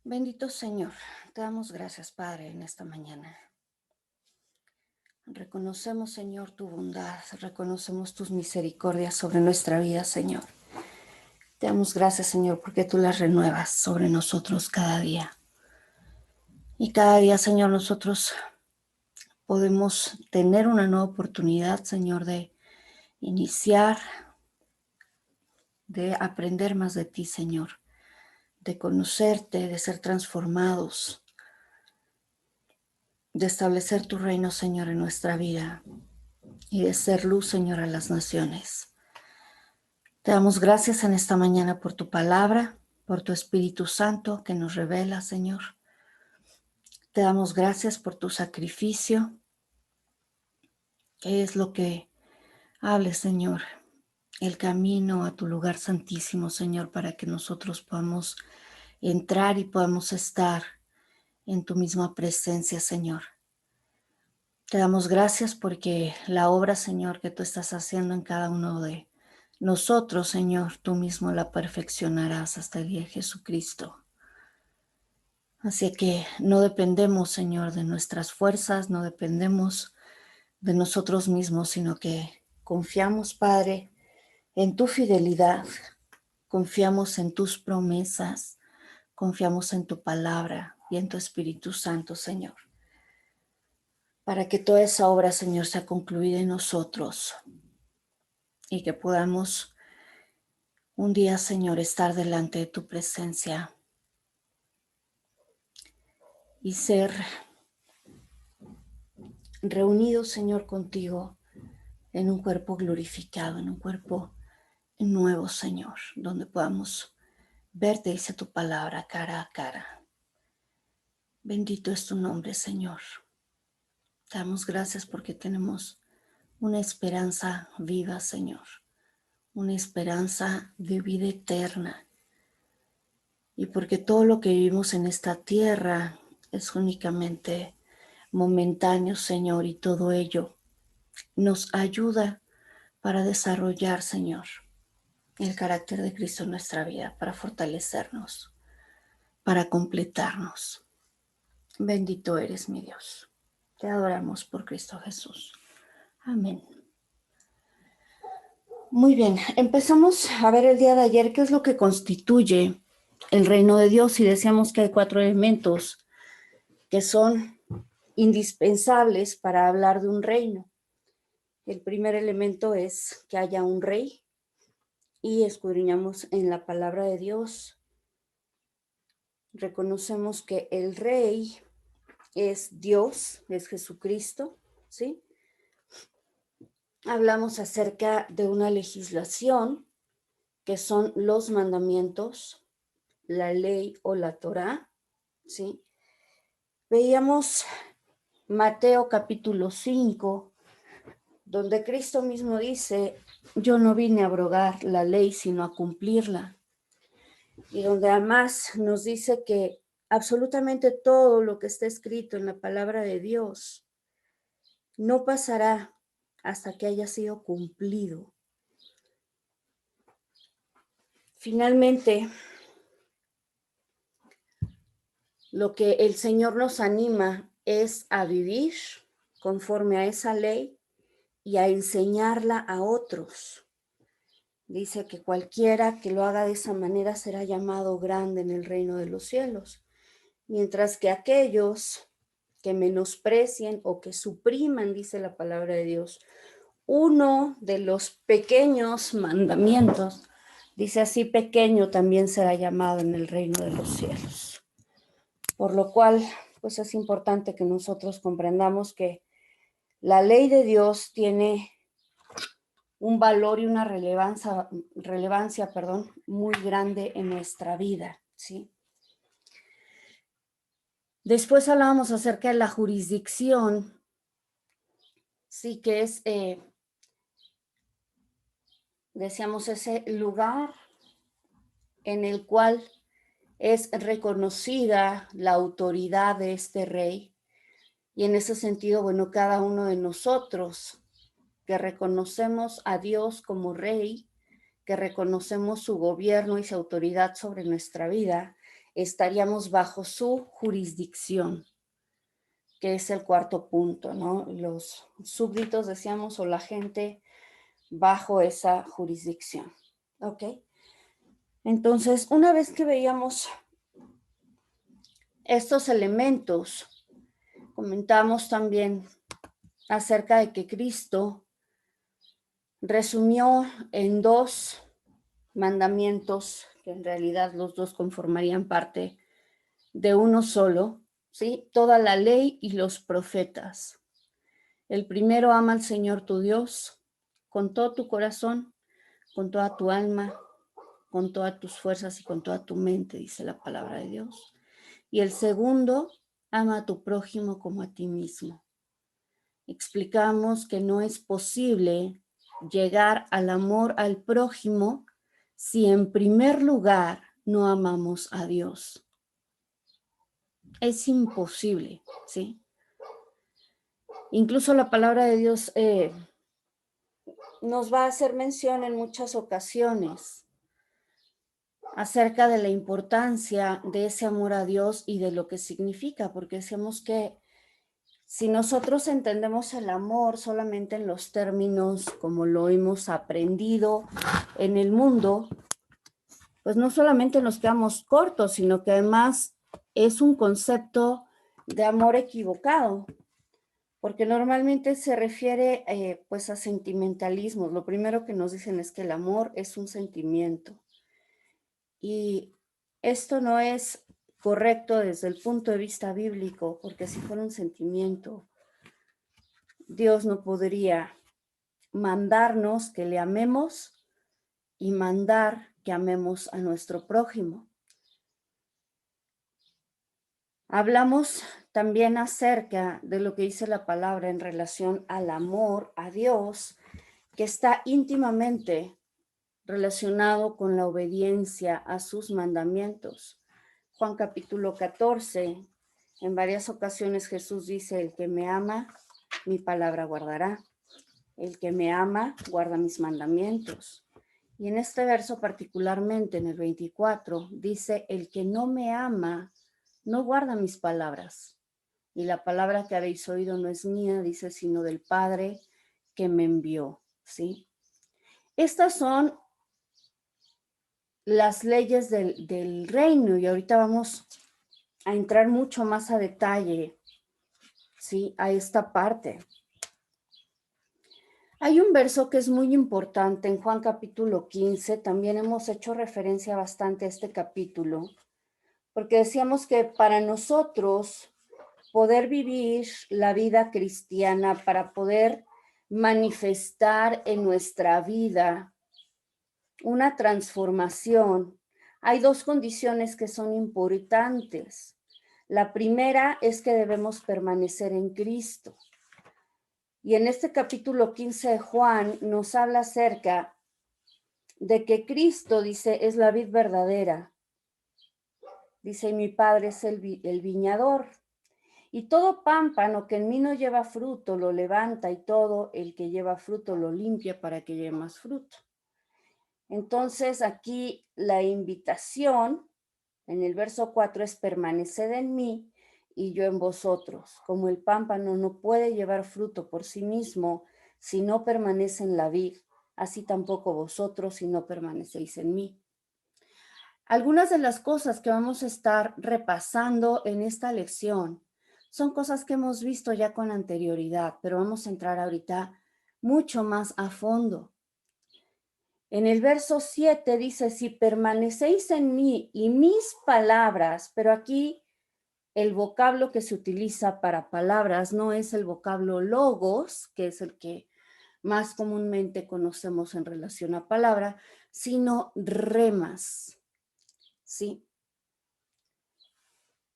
Bendito Señor, te damos gracias, Padre, en esta mañana. Reconocemos, Señor, tu bondad, reconocemos tus misericordias sobre nuestra vida, Señor. Te damos gracias, Señor, porque tú las renuevas sobre nosotros cada día. Y cada día, Señor, nosotros podemos tener una nueva oportunidad, Señor, de iniciar, de aprender más de ti, Señor, de conocerte, de ser transformados, de establecer tu reino, Señor, en nuestra vida y de ser luz, Señor, a las naciones. Te damos gracias en esta mañana por tu palabra, por tu Espíritu Santo que nos revela, Señor. Te damos gracias por tu sacrificio, que es lo que hables, Señor, el camino a tu lugar santísimo, Señor, para que nosotros podamos entrar y podamos estar en tu misma presencia, Señor. Te damos gracias porque la obra, Señor, que tú estás haciendo en cada uno de nosotros, Señor, tú mismo la perfeccionarás hasta el día de Jesucristo. Así que no dependemos, Señor, de nuestras fuerzas, no dependemos de nosotros mismos, sino que confiamos, Padre, en tu fidelidad, confiamos en tus promesas, confiamos en tu palabra y en tu Espíritu Santo, Señor, para que toda esa obra, Señor, sea concluida en nosotros y que podamos un día, Señor, estar delante de tu presencia y ser reunidos, Señor, contigo en un cuerpo glorificado, en un cuerpo nuevo, Señor, donde podamos verte, dice tu palabra, cara a cara. Bendito es tu nombre, Señor. Te damos gracias porque tenemos una esperanza viva, Señor, una esperanza de vida eterna. Y porque todo lo que vivimos en esta tierra es únicamente momentáneo, Señor, y todo ello nos ayuda para desarrollar, Señor, el carácter de Cristo en nuestra vida, para fortalecernos, para completarnos. Bendito eres, mi Dios. Te adoramos por Cristo Jesús. Amén. Muy bien, empezamos a ver el día de ayer qué es lo que constituye el reino de Dios y decíamos que hay 4 elementos que son indispensables para hablar de un reino. El primer elemento es que haya un rey y escudriñamos en la palabra de Dios. Reconocemos que el rey es Dios, es Jesucristo, ¿sí? Hablamos acerca de una legislación que son los mandamientos, la ley o la Torá, ¿sí? Veíamos Mateo capítulo 5, donde Cristo mismo dice, yo no vine a abrogar la ley, sino a cumplirla. Y donde además nos dice que absolutamente todo lo que está escrito en la palabra de Dios no pasará hasta que haya sido cumplido. Finalmente, lo que el Señor nos anima es a vivir conforme a esa ley y a enseñarla a otros. Dice que cualquiera que lo haga de esa manera será llamado grande en el reino de los cielos, mientras que aquellos que menosprecien o que supriman, dice la palabra de Dios, uno de los pequeños mandamientos, dice así, pequeño también será llamado en el reino de los cielos. Por lo cual, pues es importante que nosotros comprendamos que la ley de Dios tiene un valor y una relevancia, muy grande en nuestra vida, ¿sí? Después hablábamos acerca de la jurisdicción, sí, que es, decíamos, ese lugar en el cual es reconocida la autoridad de este rey. Y en ese sentido, bueno, cada uno de nosotros que reconocemos a Dios como rey, que reconocemos su gobierno y su autoridad sobre nuestra vida, estaríamos bajo su jurisdicción, que es el cuarto punto, ¿no? Los súbditos, decíamos, o la gente bajo esa jurisdicción, ¿ok? Entonces, una vez que veíamos estos elementos, comentamos también acerca de que Cristo resumió en 2 mandamientos, que en realidad los 2 conformarían parte de uno solo, ¿sí? Toda la ley y los profetas. El primero, ama al Señor tu Dios con todo tu corazón, con toda tu alma, con todas tus fuerzas y con toda tu mente, dice la palabra de Dios. Y el segundo, ama a tu prójimo como a ti mismo. Explicamos que no es posible llegar al amor al prójimo si en primer lugar no amamos a Dios. Es imposible, ¿sí? Incluso la palabra de Dios nos va a hacer mención en muchas ocasiones acerca de la importancia de ese amor a Dios y de lo que significa, porque decíamos que si nosotros entendemos el amor solamente en los términos como lo hemos aprendido en el mundo, pues no solamente nos quedamos cortos, sino que además es un concepto de amor equivocado, porque normalmente se refiere pues a sentimentalismos. Lo primero que nos dicen es que el amor es un sentimiento. Y esto no es correcto desde el punto de vista bíblico, porque si fuera un sentimiento, Dios no podría mandarnos que le amemos y mandar que amemos a nuestro prójimo. Hablamos también acerca de lo que dice la palabra en relación al amor a Dios, que está íntimamente relacionado con la obediencia a sus mandamientos. Juan capítulo 14, en varias ocasiones Jesús dice, el que me ama, mi palabra guardará. El que me ama, guarda mis mandamientos. Y en este verso particularmente, en el 24, dice, el que no me ama, no guarda mis palabras. Y la palabra que habéis oído no es mía, dice, sino del Padre que me envió, ¿sí? Estas son las leyes del reino y ahorita vamos a entrar mucho más a detalle, ¿sí? A esta parte. Hay un verso que es muy importante en Juan capítulo 15, también hemos hecho referencia bastante a este capítulo, porque decíamos que para nosotros poder vivir la vida cristiana, para poder manifestar en nuestra vida una transformación, hay 2 condiciones que son importantes. La primera es que debemos permanecer en Cristo. Y en este capítulo 15 de Juan nos habla acerca de que Cristo, dice, es la vid verdadera. Dice, y mi Padre es el viñador. Y todo pámpano que en mí no lleva fruto lo levanta y todo el que lleva fruto lo limpia para que lleve más fruto. Entonces aquí la invitación en el verso 4 es permaneced en mí y yo en vosotros. Como el pámpano no puede llevar fruto por sí mismo si no permanece en la vid, así tampoco vosotros si no permanecéis en mí. Algunas de las cosas que vamos a estar repasando en esta lección son cosas que hemos visto ya con anterioridad, pero vamos a entrar ahorita mucho más a fondo. En el verso 7 dice, si permanecéis en mí y mis palabras, pero aquí el vocablo que se utiliza para palabras no es el vocablo logos, que es el que más comúnmente conocemos en relación a palabra, sino remas, ¿sí?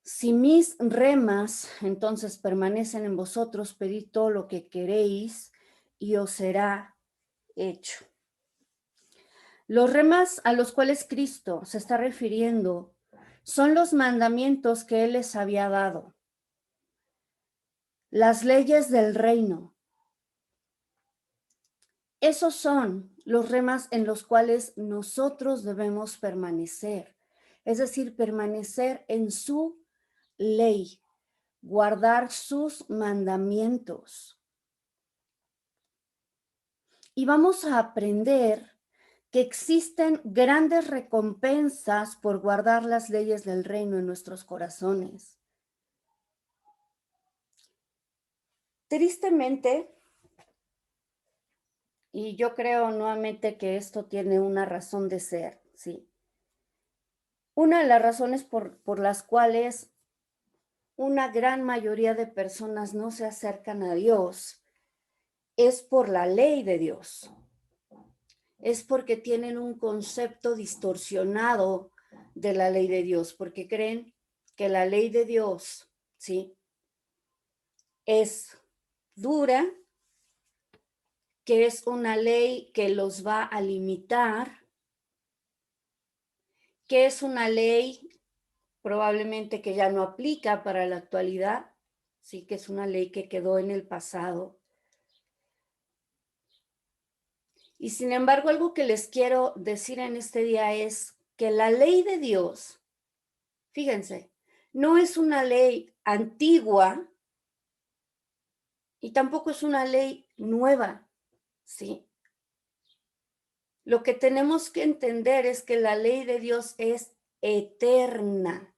Si mis remas entonces permanecen en vosotros, pedid todo lo que queréis y os será hecho. Los remas a los cuales Cristo se está refiriendo son los mandamientos que Él les había dado, las leyes del reino. Esos son los remas en los cuales nosotros debemos permanecer. es decir, permanecer en su ley, guardar sus mandamientos. Y vamos a aprender que existen grandes recompensas por guardar las leyes del reino en nuestros corazones. Tristemente, y yo creo nuevamente que esto tiene una razón de ser, ¿sí? Una de las razones por las cuales una gran mayoría de personas no se acercan a Dios es por la ley de Dios. Es porque tienen un concepto distorsionado de la ley de Dios, porque creen que la ley de Dios, ¿sí?, es dura, que es una ley que los va a limitar, que es una ley probablemente que ya no aplica para la actualidad, sí, que es una ley que quedó en el pasado. Y sin embargo, algo que les quiero decir en este día es que la ley de Dios, fíjense, no es una ley antigua y tampoco es una ley nueva, ¿sí? Lo que tenemos que entender es que la ley de Dios es eterna.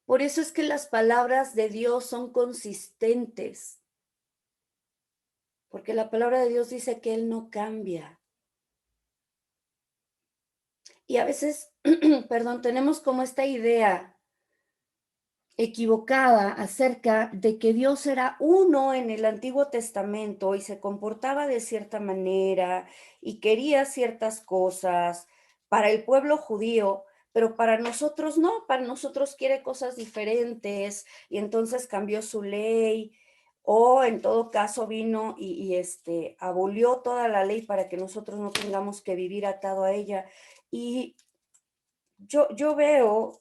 Por eso es que las palabras de Dios son consistentes, porque la palabra de Dios dice que Él no cambia. Y a veces, perdón, tenemos como esta idea equivocada acerca de que Dios era uno en el Antiguo Testamento y se comportaba de cierta manera y quería ciertas cosas para el pueblo judío, pero para nosotros no, para nosotros quiere cosas diferentes y entonces cambió su ley o en todo caso vino y abolió toda la ley para que nosotros no tengamos que vivir atado a ella. Y yo veo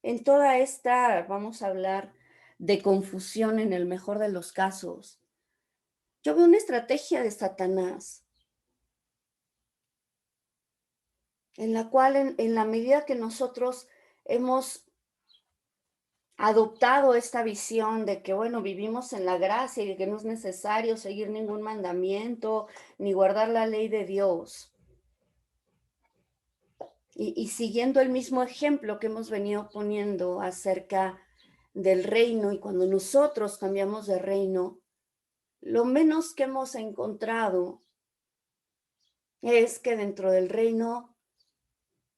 en toda esta, vamos a hablar de confusión en el mejor de los casos, yo veo una estrategia de Satanás, en la cual en la medida que nosotros hemos adoptado esta visión de que, bueno, vivimos en la gracia y de que no es necesario seguir ningún mandamiento ni guardar la ley de Dios, y siguiendo el mismo ejemplo que hemos venido poniendo acerca del reino, y cuando nosotros cambiamos de reino, lo menos que hemos encontrado es que dentro del reino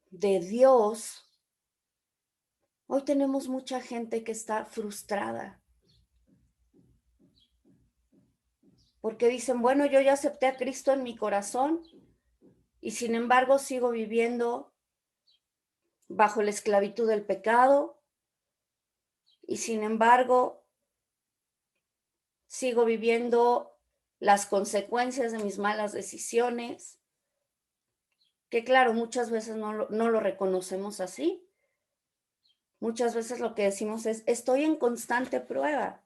de Dios, hoy tenemos mucha gente que está frustrada, porque dicen, bueno, yo ya acepté a Cristo en mi corazón y sin embargo sigo viviendo bajo la esclavitud del pecado y sin embargo sigo viviendo las consecuencias de mis malas decisiones, que claro, muchas veces no lo reconocemos así. Muchas veces lo que decimos es, estoy en constante prueba.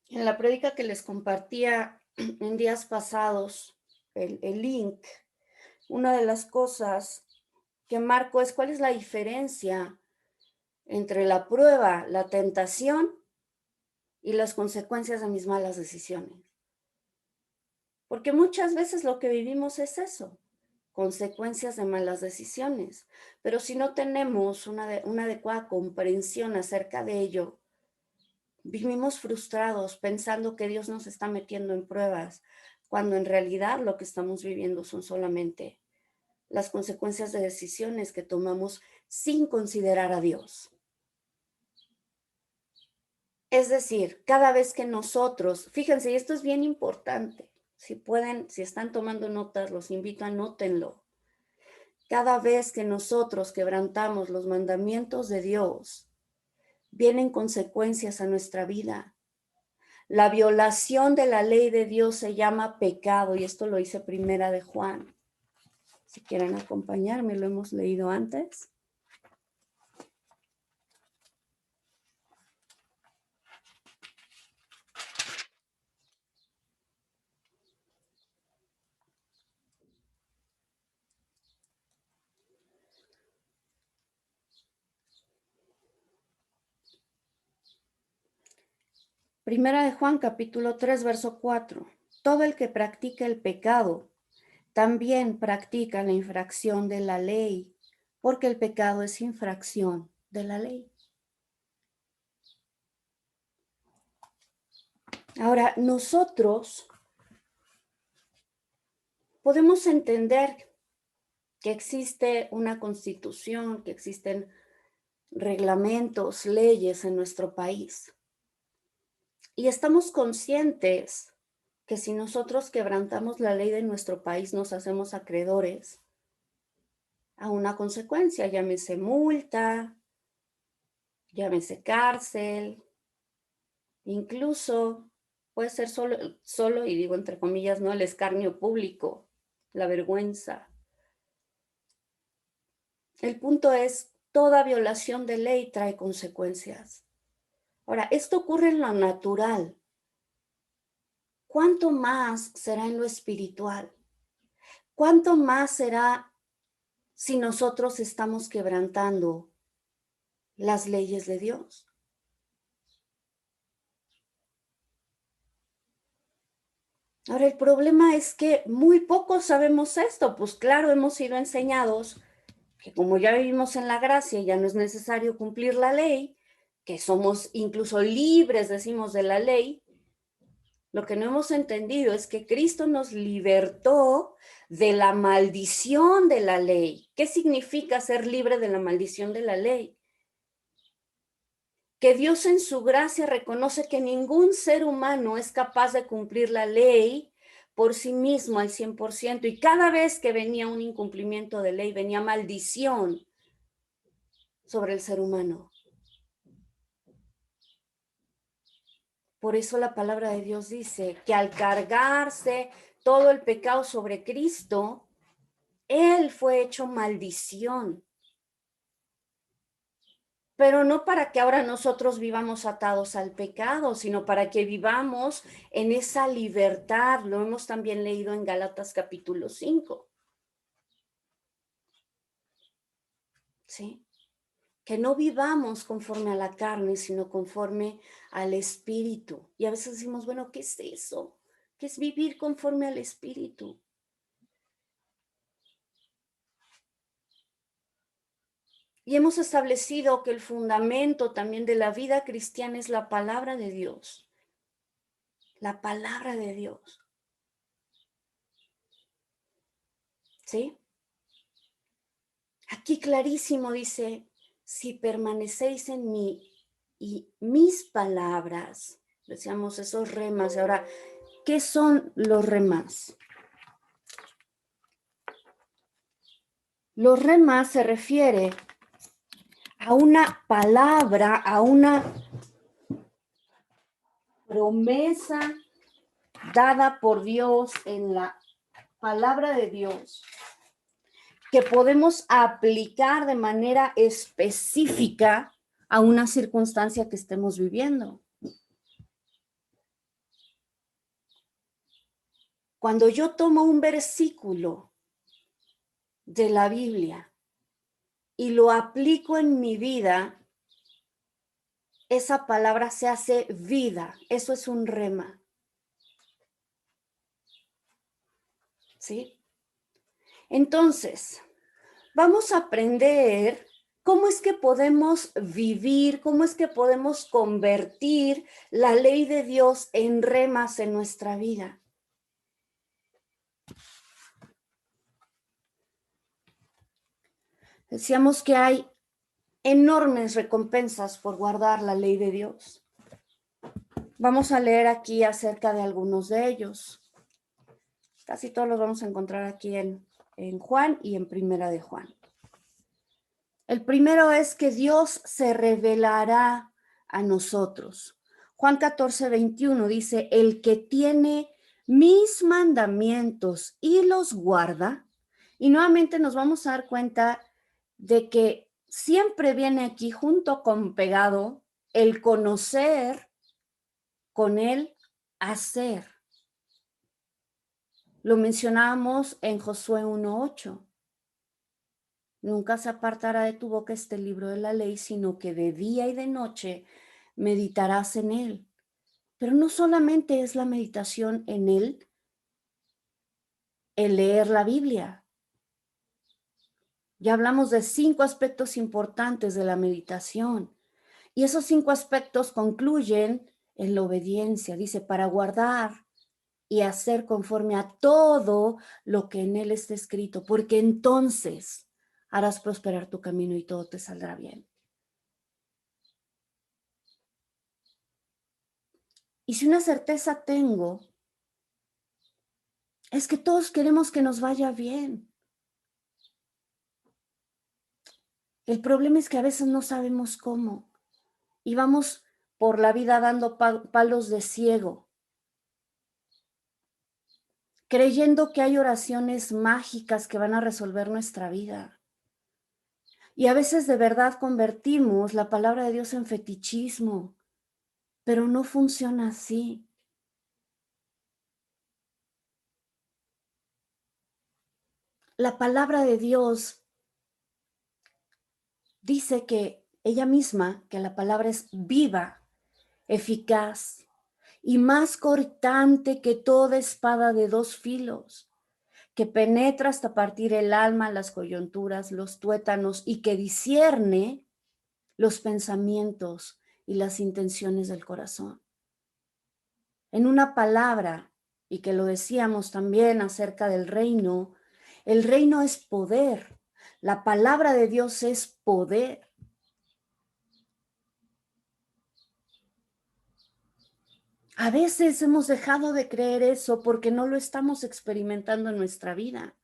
En la prédica que les compartía en días pasados, el link, una de las cosas que marco es cuál es la diferencia entre la prueba, la tentación y las consecuencias de mis malas decisiones. Porque muchas veces lo que vivimos es eso, consecuencias de malas decisiones. Pero si no tenemos una adecuada comprensión acerca de ello, vivimos frustrados pensando que Dios nos está metiendo en pruebas, cuando en realidad lo que estamos viviendo son solamente las consecuencias de decisiones que tomamos sin considerar a Dios. Es decir, cada vez que nosotros, fíjense, y esto es bien importante, si pueden, si están tomando notas, los invito a anótenlo. Cada vez que nosotros quebrantamos los mandamientos de Dios, vienen consecuencias a nuestra vida. La violación de la ley de Dios se llama pecado y esto lo dice Primera de Juan. Si quieren acompañarme, lo hemos leído antes. Primera de Juan, capítulo 3, verso 4. Todo el que practica el pecado también practica la infracción de la ley, porque el pecado es infracción de la ley. Ahora, nosotros podemos entender que existe una constitución, que existen reglamentos, leyes en nuestro país. Y estamos conscientes que si nosotros quebrantamos la ley de nuestro país, nos hacemos acreedores a una consecuencia, llámese multa, llámese cárcel, incluso puede ser solo, y digo entre comillas, no, el escarnio público, la vergüenza. El punto es, toda violación de ley trae consecuencias. Ahora, esto ocurre en lo natural. ¿Cuánto más será en lo espiritual? ¿Cuánto más será si nosotros estamos quebrantando las leyes de Dios? Ahora, el problema es que muy pocos sabemos esto. Pues claro, hemos sido enseñados que como ya vivimos en la gracia, ya no es necesario cumplir la ley, que somos incluso libres, decimos, de la ley. Lo que no hemos entendido es que Cristo nos libertó de la maldición de la ley. ¿Qué significa ser libre de la maldición de la ley? Que Dios en su gracia reconoce que ningún ser humano es capaz de cumplir la ley por sí mismo al 100%, y cada vez que venía un incumplimiento de ley, venía maldición sobre el ser humano. Por eso la palabra de Dios dice que al cargarse todo el pecado sobre Cristo, Él fue hecho maldición. Pero no para que ahora nosotros vivamos atados al pecado, sino para que vivamos en esa libertad. Lo hemos también leído en Gálatas capítulo 5. ¿Sí? Que no vivamos conforme a la carne, sino conforme al Espíritu. Y a veces decimos, bueno, ¿qué es eso? ¿Qué es vivir conforme al Espíritu? Y hemos establecido que el fundamento también de la vida cristiana es la palabra de Dios. La palabra de Dios. ¿Sí? Aquí clarísimo dice, si permanecéis en mí y mis palabras, decíamos esos remas. Ahora, ¿qué son los remas? Los remas se refiere a una palabra, a una promesa dada por Dios en la palabra de Dios, que podemos aplicar de manera específica a una circunstancia que estemos viviendo. Cuando yo tomo un versículo de la Biblia y lo aplico en mi vida, esa palabra se hace vida. Eso es un rema. ¿Sí? Entonces, vamos a aprender cómo es que podemos vivir, cómo es que podemos convertir la ley de Dios en remas en nuestra vida. Decíamos que hay enormes recompensas por guardar la ley de Dios. Vamos a leer aquí acerca de algunos de ellos. Casi todos los vamos a encontrar aquí en Juan y en Primera de Juan. El primero es que Dios se revelará a nosotros. Juan 14:21 dice, el que tiene mis mandamientos y los guarda. Y nuevamente nos vamos a dar cuenta de que siempre viene aquí junto con pegado el conocer, con el hacer. Lo mencionábamos en Josué 1:8. Nunca se apartará de tu boca este libro de la ley, sino que de día y de noche meditarás en él. Pero no solamente es la meditación en él, el leer la Biblia. Ya hablamos de 5 aspectos importantes de la meditación. Y esos 5 aspectos concluyen en la obediencia. Dice, para guardar y hacer conforme a todo lo que en él está escrito, porque entonces harás prosperar tu camino y todo te saldrá bien. Y si una certeza tengo, es que todos queremos que nos vaya bien. El problema es que a veces no sabemos cómo y vamos por la vida dando palos de ciego, creyendo que hay oraciones mágicas que van a resolver nuestra vida. Y a veces de verdad convertimos la palabra de Dios en fetichismo, pero no funciona así. La palabra de Dios dice que ella misma, que la palabra es viva, eficaz y más cortante que toda espada de 2 filos, que penetra hasta partir el alma, las coyunturas, los tuétanos y que discierne los pensamientos y las intenciones del corazón. En una palabra, y que lo decíamos también acerca del reino, el reino es poder. La palabra de Dios es poder. A veces hemos dejado de creer eso porque no lo estamos experimentando en nuestra vida.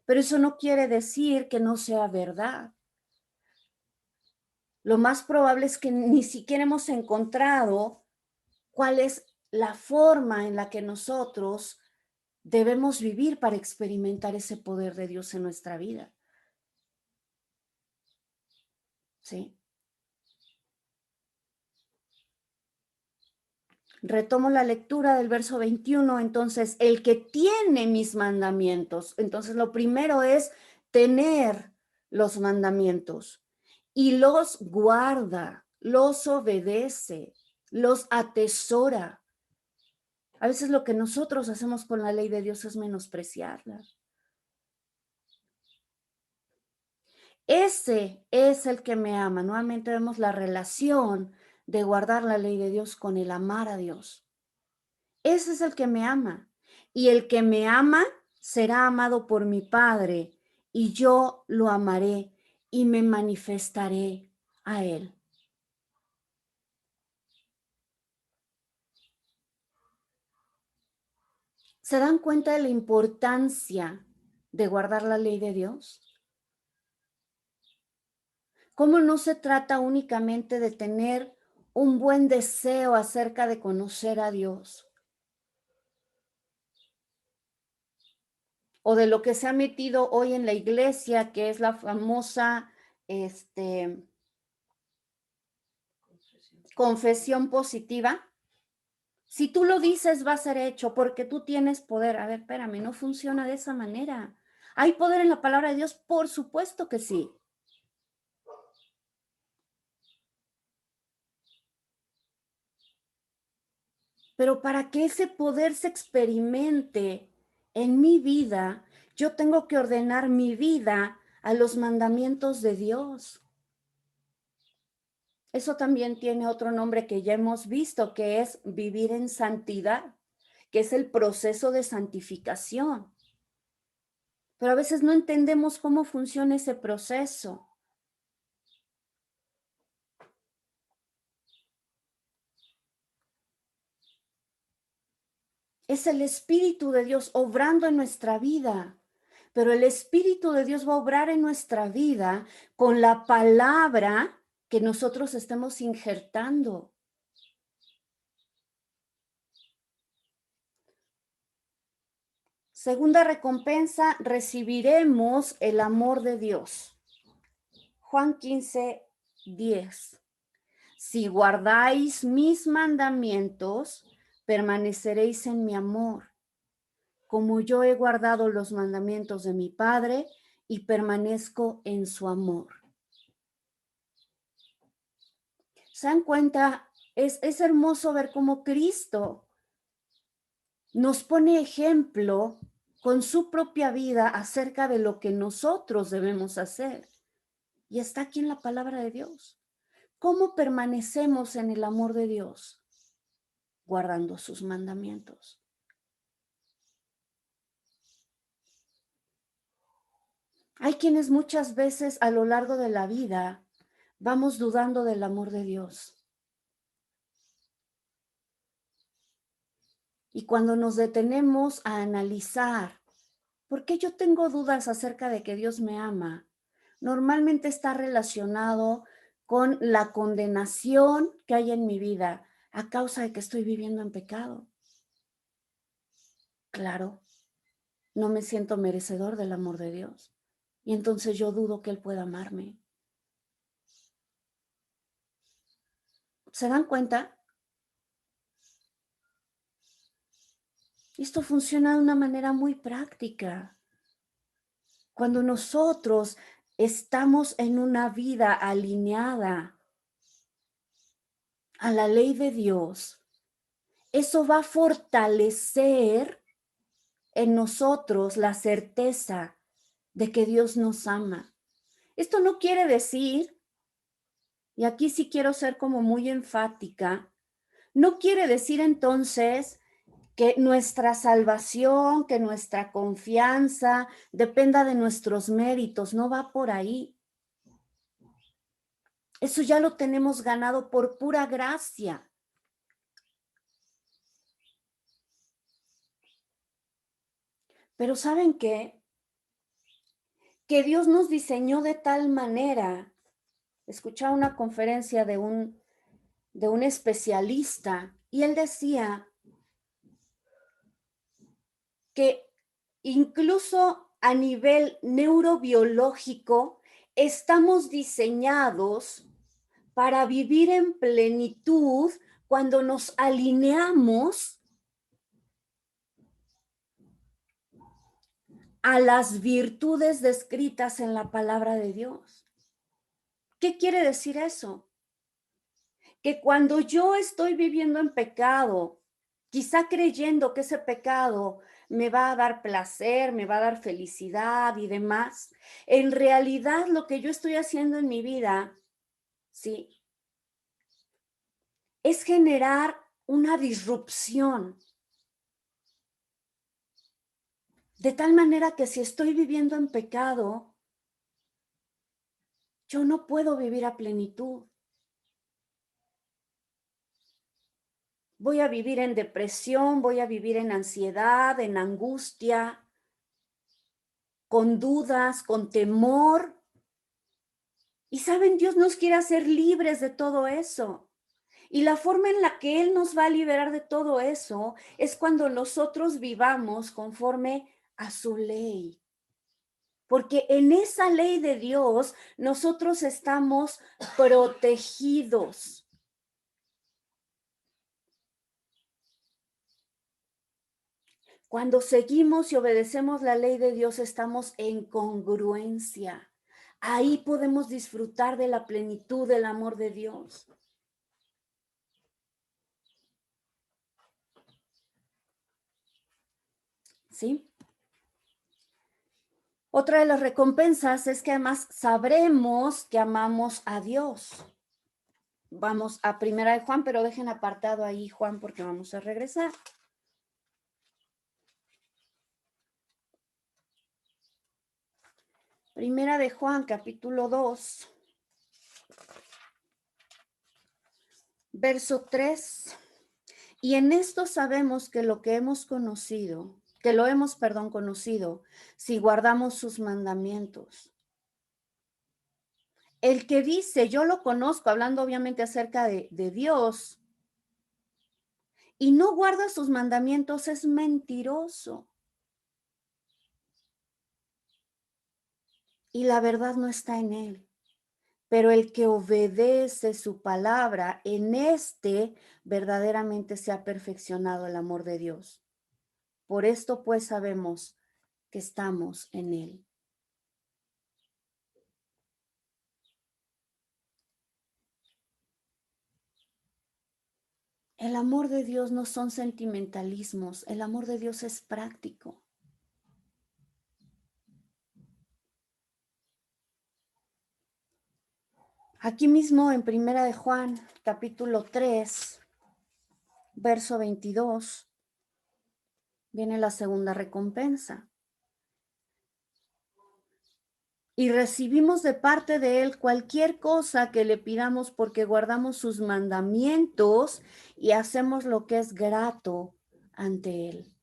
Pero eso no quiere decir que no sea verdad. Lo más probable es que ni siquiera hemos encontrado cuál es la forma en la que nosotros debemos vivir para experimentar ese poder de Dios en nuestra vida. ¿Sí? Retomo la lectura del verso 21. Entonces, el que tiene mis mandamientos, entonces lo primero es tener los mandamientos y los guarda, los obedece, los atesora. A veces lo que nosotros hacemos con la ley de Dios es menospreciarla. Ese es el que me ama. Nuevamente vemos la relación de guardar la ley de Dios con el amar a Dios. Ese es el que me ama. Y el que me ama será amado por mi Padre, y yo lo amaré y me manifestaré a él. ¿Se dan cuenta de la importancia de guardar la ley de Dios? ¿Cómo no se trata únicamente de tener un buen deseo acerca de conocer a Dios? O de lo que se ha metido hoy en la iglesia, que es la famosa confesión positiva. Si tú lo dices, va a ser hecho porque tú tienes poder. A ver, espérame, no funciona de esa manera. ¿Hay poder en la palabra de Dios? Por supuesto que sí. Pero para que ese poder se experimente en mi vida, yo tengo que ordenar mi vida a los mandamientos de Dios. Eso también tiene otro nombre que ya hemos visto, que es vivir en santidad, que es el proceso de santificación. Pero a veces no entendemos cómo funciona ese proceso. Es el Espíritu de Dios obrando en nuestra vida. Pero el Espíritu de Dios va a obrar en nuestra vida con la palabra que nosotros estemos injertando. Segunda recompensa, recibiremos el amor de Dios. Juan 15:10. Si guardáis mis mandamientos, permaneceréis en mi amor, como yo he guardado los mandamientos de mi Padre y permanezco en su amor. ¿Se dan cuenta Es hermoso ver cómo Cristo nos pone ejemplo con su propia vida acerca de lo que nosotros debemos hacer. Y está aquí en la palabra de Dios. ¿Cómo permanecemos en el amor de Dios? Guardando sus mandamientos. Hay quienes muchas veces a lo largo de la vida vamos dudando del amor de Dios. Y cuando nos detenemos a analizar, ¿por qué yo tengo dudas acerca de que Dios me ama? Normalmente está relacionado con la condenación que hay en mi vida a causa de que estoy viviendo en pecado. Claro, no me siento merecedor del amor de Dios. Y entonces yo dudo que Él pueda amarme. ¿Se dan cuenta? Esto funciona de una manera muy práctica. Cuando nosotros estamos en una vida alineada a la ley de Dios, eso va a fortalecer en nosotros la certeza de que Dios nos ama. Esto no quiere decir, y aquí sí quiero ser como muy enfática, no quiere decir entonces que nuestra salvación, que nuestra confianza dependa de nuestros méritos, no va por ahí. Eso ya lo tenemos ganado por pura gracia. Pero ¿saben qué? Que Dios nos diseñó de tal manera. Escuchaba una conferencia de un especialista y él decía que incluso a nivel neurobiológico estamos diseñados para vivir en plenitud cuando nos alineamos a las virtudes descritas en la palabra de Dios. ¿Qué quiere decir eso? Que cuando yo estoy viviendo en pecado, quizá creyendo que ese pecado me va a dar placer, me va a dar felicidad y demás, en realidad lo que yo estoy haciendo en mi vida, sí, es generar una disrupción. De tal manera que si estoy viviendo en pecado, yo no puedo vivir a plenitud. Voy a vivir en depresión, voy a vivir en ansiedad, en angustia, con dudas, con temor. Y saben, Dios nos quiere hacer libres de todo eso. Y la forma en la que Él nos va a liberar de todo eso es cuando nosotros vivamos conforme a su ley. Porque en esa ley de Dios nosotros estamos protegidos. Cuando seguimos y obedecemos la ley de Dios, estamos en congruencia. Ahí podemos disfrutar de la plenitud del amor de Dios. ¿Sí? Otra de las recompensas es que además sabremos que amamos a Dios. Vamos a Primera de Juan, pero dejen apartado ahí Juan porque vamos a regresar. Primera de Juan, capítulo 2, verso 3. Y en esto sabemos que lo que hemos conocido, que lo hemos, conocido, si guardamos sus mandamientos. El que dice, yo lo conozco, hablando obviamente acerca de Dios, y no guarda sus mandamientos, es mentiroso. Y la verdad no está en él. Pero el que obedece su palabra, en este verdaderamente se ha perfeccionado el amor de Dios. Por esto pues sabemos que estamos en él. El amor de Dios no son sentimentalismos, el amor de Dios es práctico. Aquí mismo en Primera de Juan, capítulo 3, verso 22, viene la segunda recompensa. Y recibimos de parte de Él cualquier cosa que le pidamos porque guardamos sus mandamientos y hacemos lo que es grato ante Él.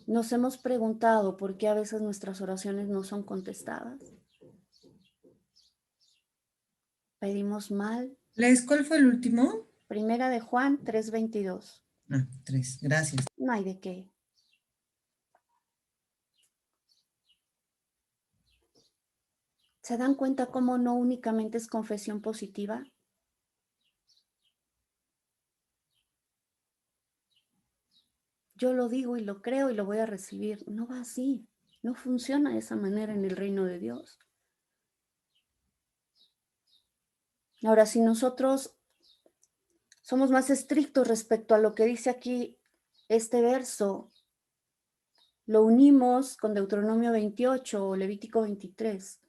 Nos hemos preguntado por qué a veces nuestras oraciones no son contestadas. Pedimos mal. ¿Les cuál fue el último? Primera de Juan 3:22. 3, gracias. No hay de qué. ¿Se dan cuenta cómo no únicamente es confesión positiva? Yo lo digo y lo creo y lo voy a recibir. No va así. No funciona de esa manera en el reino de Dios. Ahora, si nosotros somos más estrictos respecto a lo que dice aquí este verso, lo unimos con Deuteronomio 28 o Levítico 26,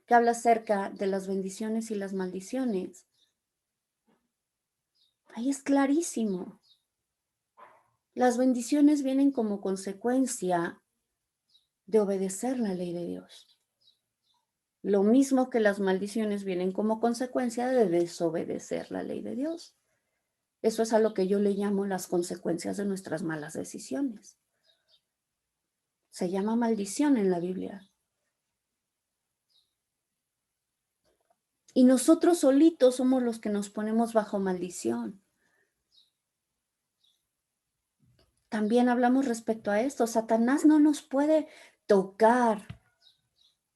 que habla acerca de las bendiciones y las maldiciones. Ahí es clarísimo. Las bendiciones vienen como consecuencia de obedecer la ley de Dios. Lo mismo que las maldiciones vienen como consecuencia de desobedecer la ley de Dios. Eso es a lo que yo le llamo las consecuencias de nuestras malas decisiones. Se llama maldición en la Biblia. Y nosotros solitos somos los que nos ponemos bajo maldición. También hablamos respecto a esto. Satanás no nos puede tocar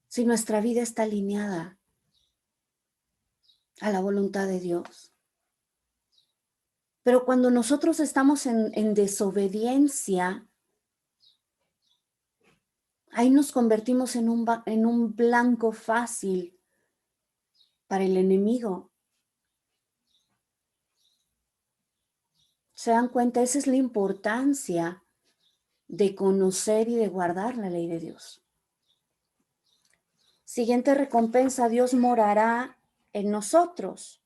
si nuestra vida está alineada a la voluntad de Dios. Pero cuando nosotros estamos en desobediencia, ahí nos convertimos en un blanco fácil para el enemigo. ¿Se dan cuenta? Esa es la importancia de conocer y de guardar la ley de Dios. Siguiente recompensa, Dios morará en nosotros.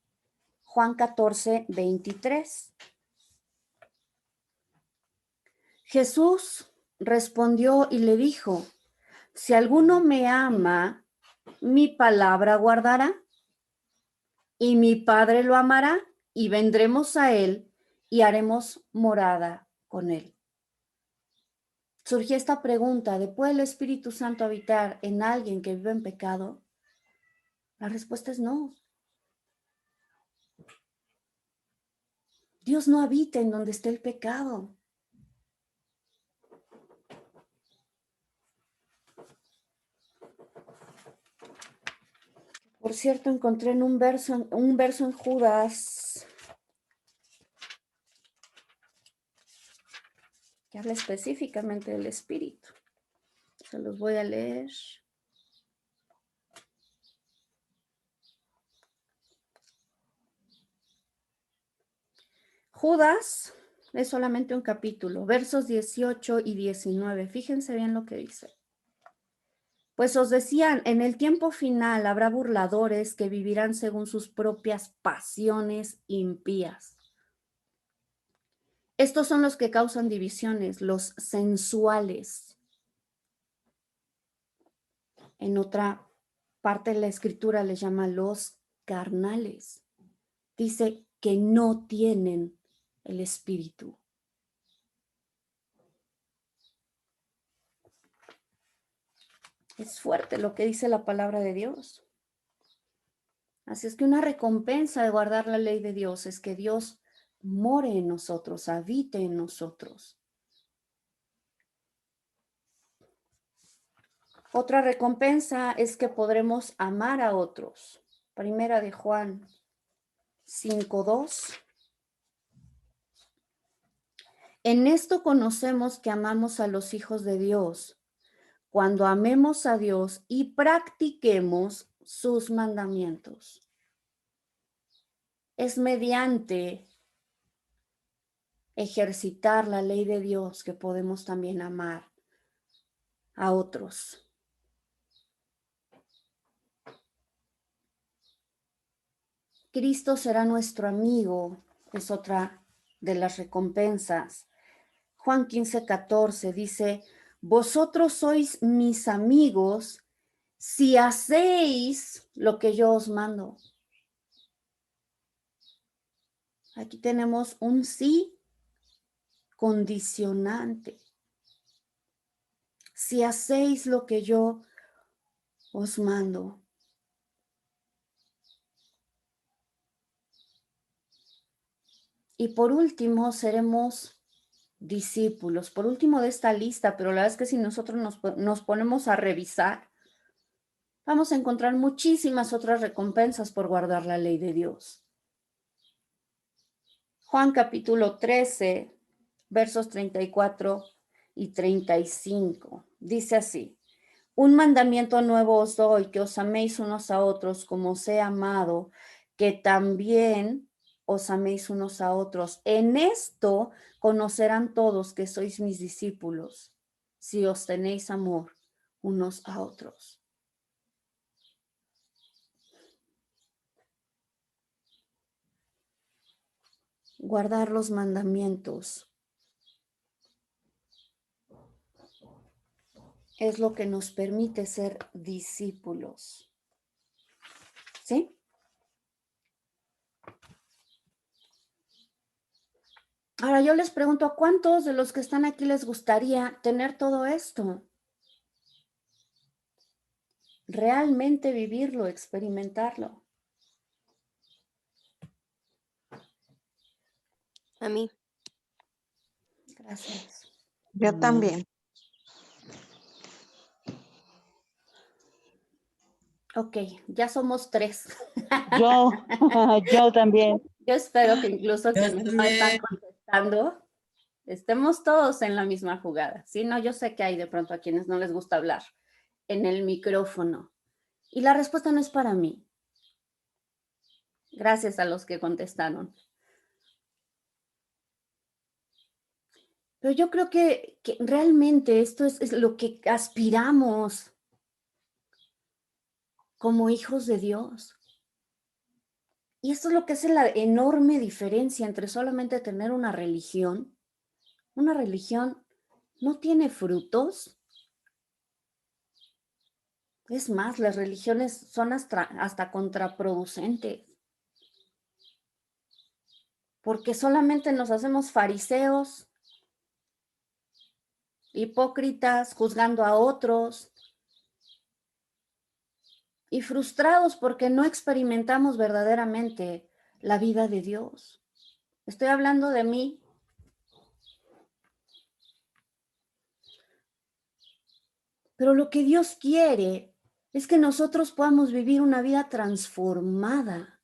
Juan 14:23. Jesús respondió y le dijo, si alguno me ama, mi palabra guardará, y mi Padre lo amará, y vendremos a él y haremos morada con él. Surgió esta pregunta, ¿puede el Espíritu Santo habitar en alguien que vive en pecado? La respuesta es no. Dios no habita en donde esté el pecado. Por cierto, encontré en un verso en Judas que habla específicamente del Espíritu. Se los voy a leer. Judas es solamente un capítulo, versos 18 y 19. Fíjense bien lo que dice. Pues os decían, en el tiempo final habrá burladores que vivirán según sus propias pasiones impías. Estos son los que causan divisiones, los sensuales. En otra parte de la escritura les llama los carnales. Dice que no tienen el Espíritu. Es fuerte lo que dice la palabra de Dios. Así es que una recompensa de guardar la ley de Dios es que Dios more en nosotros, habite en nosotros. Otra recompensa es que podremos amar a otros. Primera de Juan 5:2. En esto conocemos que amamos a los hijos de Dios, cuando amemos a Dios y practiquemos sus mandamientos. Es mediante ejercitar la ley de Dios que podemos también amar a otros. Cristo será nuestro amigo, es otra de las recompensas. Juan 15:14 dice, vosotros sois mis amigos si hacéis lo que yo os mando. Aquí tenemos un sí condicionante. Si hacéis lo que yo os mando. Y por último, seremos discípulos. Por último de esta lista, pero la verdad es que si nosotros nos ponemos a revisar, vamos a encontrar muchísimas otras recompensas por guardar la ley de Dios. Juan capítulo 13, versos 34 y 35. Dice así, un mandamiento nuevo os doy, que os améis unos a otros como os he amado, que también os améis unos a otros. En esto conocerán todos que sois mis discípulos, si os tenéis amor unos a otros. Guardar los mandamientos es lo que nos permite ser discípulos. ¿Sí? Ahora yo les pregunto, ¿a cuántos de los que están aquí les gustaría tener todo esto? Realmente vivirlo, experimentarlo. A mí. Gracias. Yo también. Ok, ya somos 3. Yo, yo también. Yo espero que incluso Yo quienes no están también. contestando, estemos todos en la misma jugada. Sí, no, yo sé que hay de pronto a quienes no les gusta hablar en el micrófono. Y la respuesta no es para mí. Gracias a los que contestaron. Pero yo creo que realmente esto es lo que aspiramos como hijos de Dios. Y esto es lo que hace la enorme diferencia entre solamente tener una religión. Una religión no tiene frutos. Es más, las religiones son hasta contraproducentes. Porque solamente nos hacemos fariseos, hipócritas, juzgando a otros y frustrados porque no experimentamos verdaderamente la vida de Dios. Estoy hablando de mí. Pero lo que Dios quiere es que nosotros podamos vivir una vida transformada,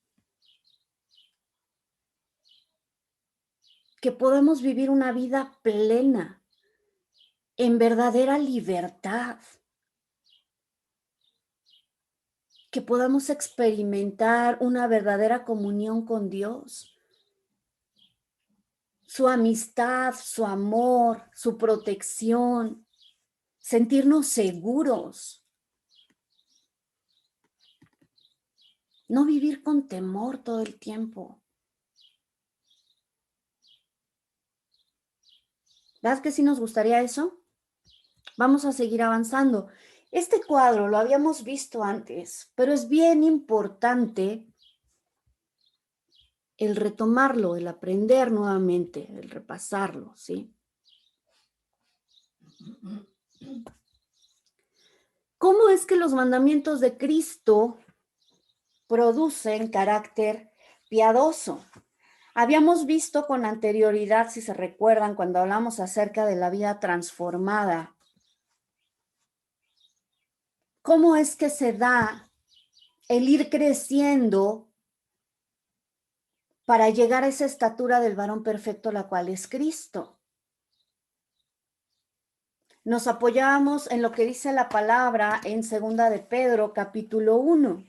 que podamos vivir una vida plena, en verdadera libertad, que podamos experimentar una verdadera comunión con Dios, su amistad, su amor, su protección, sentirnos seguros, no vivir con temor todo el tiempo. ¿Verdad que sí nos gustaría eso? Vamos a seguir avanzando. Este cuadro lo habíamos visto antes, pero es bien importante el retomarlo, el aprender nuevamente, el repasarlo, ¿sí? ¿Cómo es que los mandamientos de Cristo producen carácter piadoso? Habíamos visto con anterioridad, si se recuerdan, cuando hablamos acerca de la vida transformada, cómo es que se da el ir creciendo para llegar a esa estatura del varón perfecto, la cual es Cristo. nos apoyamos en lo que dice la palabra en Segunda de Pedro, capítulo 1,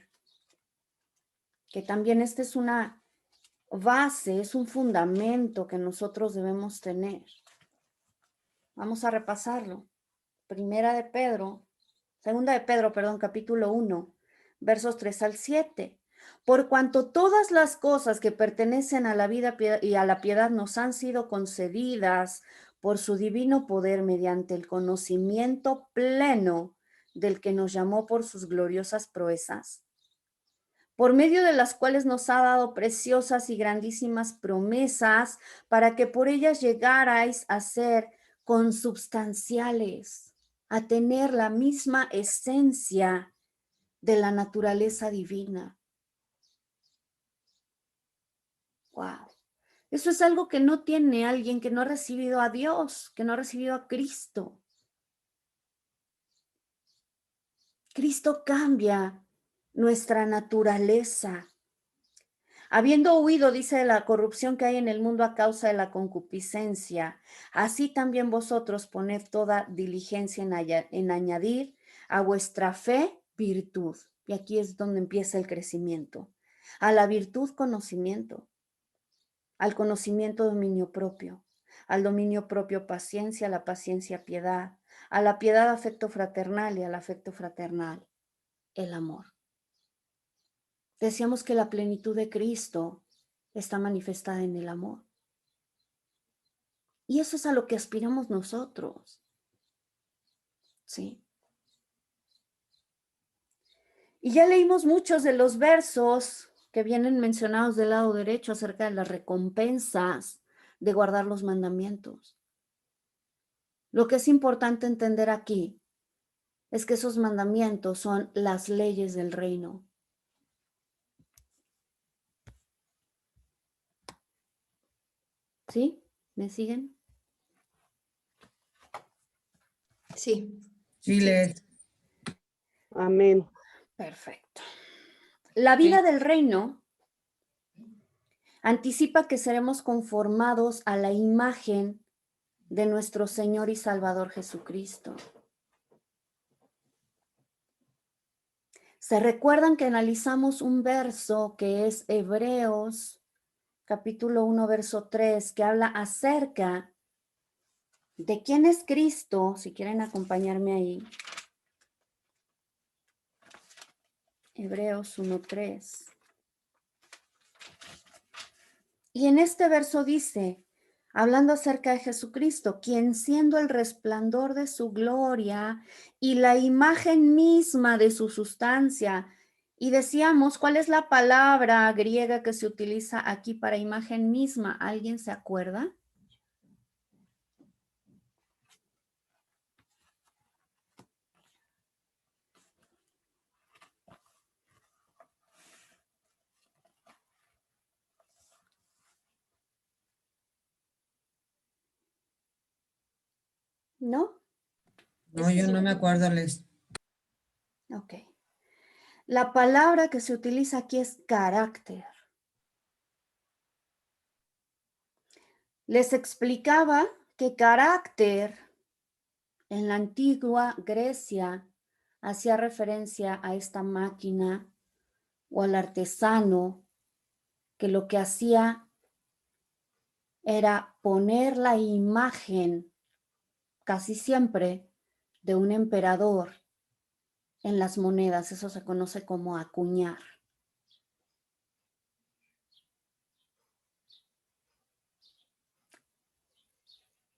que también esta es una base, es un fundamento que nosotros debemos tener. Vamos a repasarlo. Segunda de Pedro, perdón, capítulo 1, versos 3 al 7. Por cuanto todas las cosas que pertenecen a la vida y a la piedad nos han sido concedidas por su divino poder mediante el conocimiento pleno del que nos llamó por sus gloriosas proezas, por medio de las cuales nos ha dado preciosas y grandísimas promesas para que por ellas llegarais a ser consubstanciales, a tener la misma esencia de la naturaleza divina. Wow. Eso es algo que no tiene alguien que no ha recibido a Dios, que no ha recibido a Cristo. Cristo cambia nuestra naturaleza. Habiendo huido, dice, de la corrupción que hay en el mundo a causa de la concupiscencia, así también vosotros poned toda diligencia en añadir a vuestra fe virtud. Y aquí es donde empieza el crecimiento. A la virtud, conocimiento. Al conocimiento, dominio propio. Al dominio propio, paciencia. A la paciencia, piedad. A la piedad, afecto fraternal. Y al afecto fraternal, el amor. Decíamos que la plenitud de Cristo está manifestada en el amor. Y eso es a lo que aspiramos nosotros. ¿Sí? Y ya leímos muchos de los versos que vienen mencionados del lado derecho acerca de las recompensas de guardar los mandamientos. Lo que es importante entender aquí es que esos mandamientos son las leyes del reino. ¿Sí? ¿Me siguen? Sí. Sí, lees. Amén. Perfecto. La vida del reino anticipa que seremos conformados a la imagen de nuestro Señor y Salvador Jesucristo. ¿Se recuerdan que analizamos un verso que es Hebreos, capítulo 1, verso 3, que habla acerca de quién es Cristo? Si quieren acompañarme ahí. Hebreos 1, 3. Y en este verso dice, hablando acerca de Jesucristo, quien siendo el resplandor de su gloria y la imagen misma de su sustancia. Y decíamos, ¿cuál es la palabra griega que se utiliza aquí para imagen misma? ¿Alguien se acuerda? ¿No? No, yo no me acuerdo, Les. Ok. La palabra que se utiliza aquí es carácter. Les explicaba que carácter en la antigua Grecia hacía referencia a esta máquina o al artesano que lo que hacía era poner la imagen, casi siempre, de un emperador en las monedas. Eso se conoce como acuñar.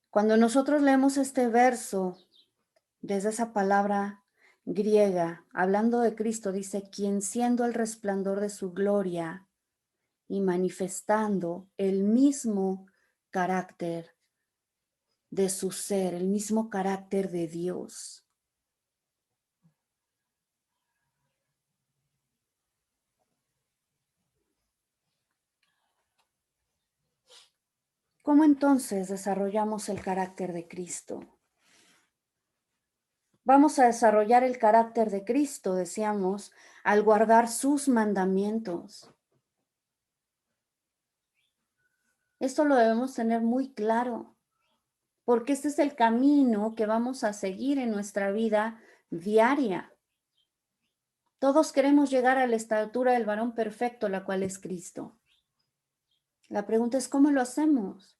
Cuando nosotros leemos este verso, desde esa palabra griega, hablando de Cristo, dice, quien siendo el resplandor de su gloria y manifestando el mismo carácter de su ser, el mismo carácter de Dios. ¿Cómo entonces desarrollamos el carácter de Cristo? Vamos a desarrollar el carácter de Cristo, decíamos, al guardar sus mandamientos. Esto lo debemos tener muy claro. porque este es el camino que vamos a seguir en nuestra vida diaria. Todos queremos llegar a la estatura del varón perfecto, la cual es Cristo. La pregunta es, ¿cómo lo hacemos?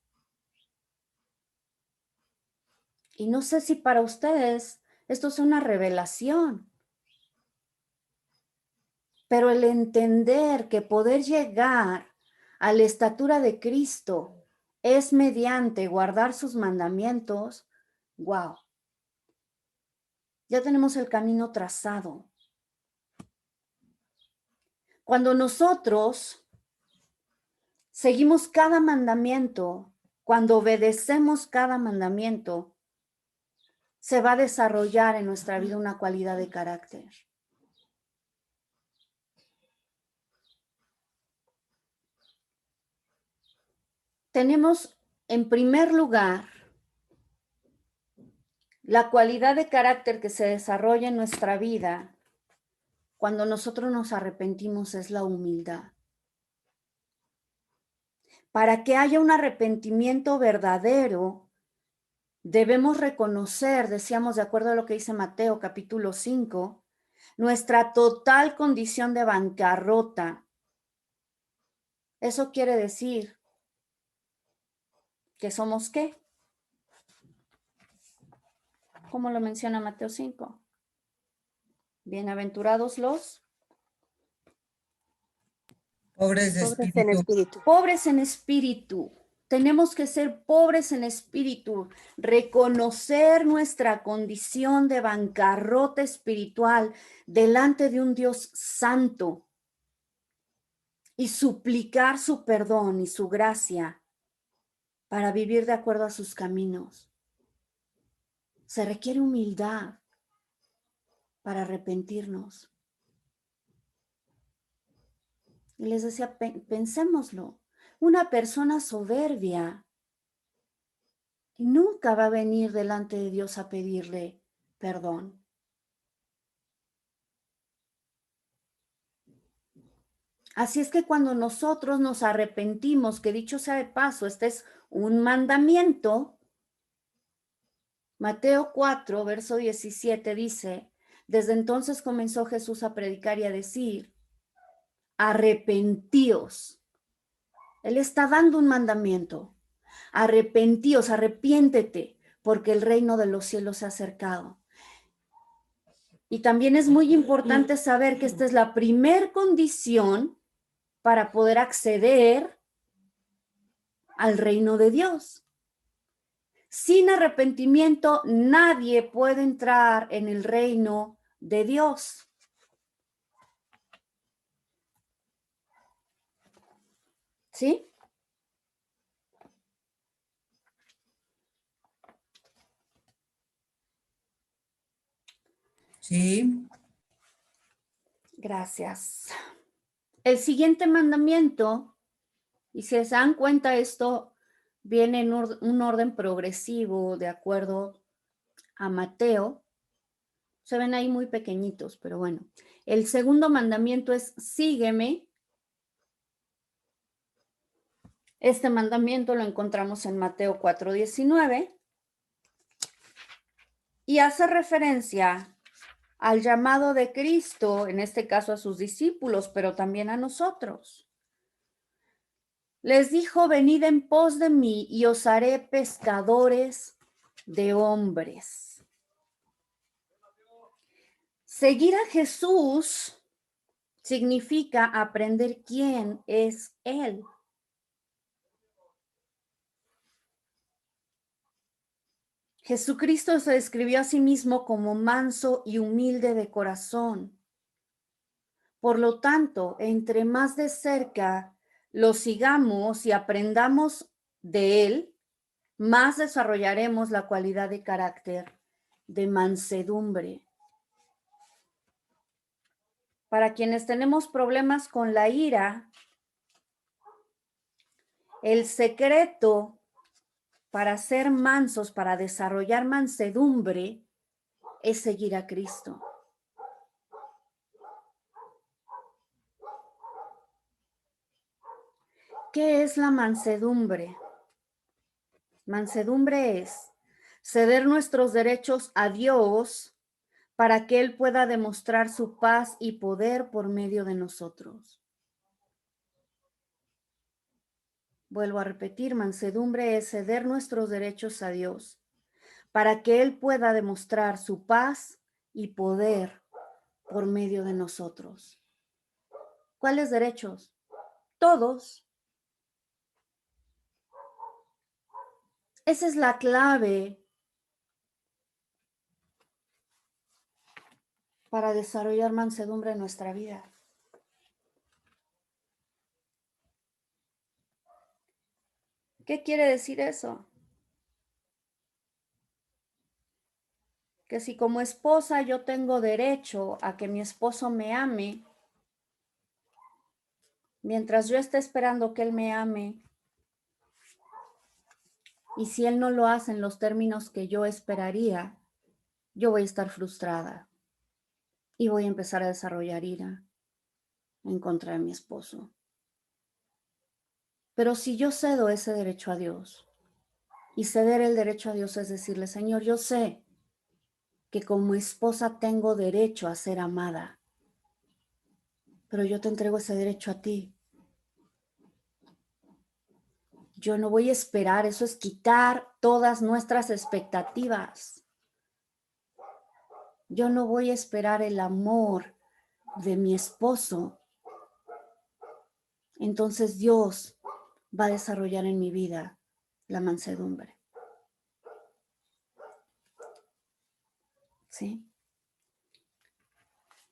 Y no sé si para ustedes esto es una revelación, pero el entender que poder llegar a la estatura de Cristo es mediante guardar sus mandamientos, wow, ya tenemos el camino trazado. Cuando nosotros seguimos cada mandamiento, cuando obedecemos cada mandamiento, se va a desarrollar en nuestra vida una cualidad de carácter. Tenemos, en primer lugar, la cualidad de carácter que se desarrolla en nuestra vida cuando nosotros nos arrepentimos es la humildad. Para que haya un arrepentimiento verdadero, debemos reconocer, decíamos de acuerdo a lo que dice Mateo capítulo 5, nuestra total condición de bancarrota. Eso quiere decir que somos ¿qué? ¿Cómo lo menciona Mateo 5? Bienaventurados los Pobres de Pobres en espíritu. espíritu. pobres en espíritu. Tenemos que ser pobres en espíritu, reconocer nuestra condición de bancarrota espiritual delante de un Dios santo y suplicar su perdón y su gracia para vivir de acuerdo a sus caminos. Se requiere humildad para arrepentirnos. Y les decía, pensémoslo, una persona soberbia nunca va a venir delante de Dios a pedirle perdón. Así es que cuando nosotros nos arrepentimos, que dicho sea de paso, este es un mandamiento, Mateo 4, verso 17 dice, desde entonces comenzó Jesús a predicar y a decir, arrepentíos. Él está dando un mandamiento. Arrepentíos, arrepiéntete, porque el reino de los cielos se ha acercado. Y también es muy importante saber que esta es la primer condición para poder acceder al reino de Dios. Sin arrepentimiento, nadie puede entrar en el reino de Dios. ¿Sí? Sí. Gracias. El siguiente mandamiento, y si se dan cuenta, esto viene en un orden progresivo de acuerdo a Mateo. Se ven ahí muy pequeñitos, pero bueno. El segundo mandamiento es sígueme. Este mandamiento lo encontramos en Mateo 4:19 y hace referencia al llamado de Cristo, en este caso a sus discípulos, pero también a nosotros. Les dijo, venid en pos de mí y os haré pescadores de hombres. Seguir a Jesús significa aprender quién es Él. Jesucristo se describió a sí mismo como manso y humilde de corazón. Por lo tanto, entre más de cerca lo sigamos y aprendamos de Él, más desarrollaremos la cualidad de carácter de mansedumbre. Para quienes tenemos problemas con la ira, el secreto para ser mansos, para desarrollar mansedumbre, es seguir a Cristo. ¿Qué es la mansedumbre? Mansedumbre es ceder nuestros derechos a Dios para que Él pueda demostrar su paz y poder por medio de nosotros. Vuelvo a repetir, mansedumbre es ceder nuestros derechos a Dios para que Él pueda demostrar su paz y poder por medio de nosotros. ¿Cuáles derechos? Todos. Esa es la clave para desarrollar mansedumbre en nuestra vida. ¿Qué quiere decir eso? Que si como esposa yo tengo derecho a que mi esposo me ame, mientras yo esté esperando que él me ame, y si él no lo hace en los términos que yo esperaría, yo voy a estar frustrada y voy a empezar a desarrollar ira en contra de mi esposo. Pero si yo cedo ese derecho a Dios, y ceder el derecho a Dios es decirle, Señor, yo sé que como esposa tengo derecho a ser amada, pero yo te entrego ese derecho a ti. Yo no voy a esperar, eso es quitar todas nuestras expectativas. Yo no voy a esperar el amor de mi esposo. Entonces Dios va a desarrollar en mi vida la mansedumbre. ¿Sí?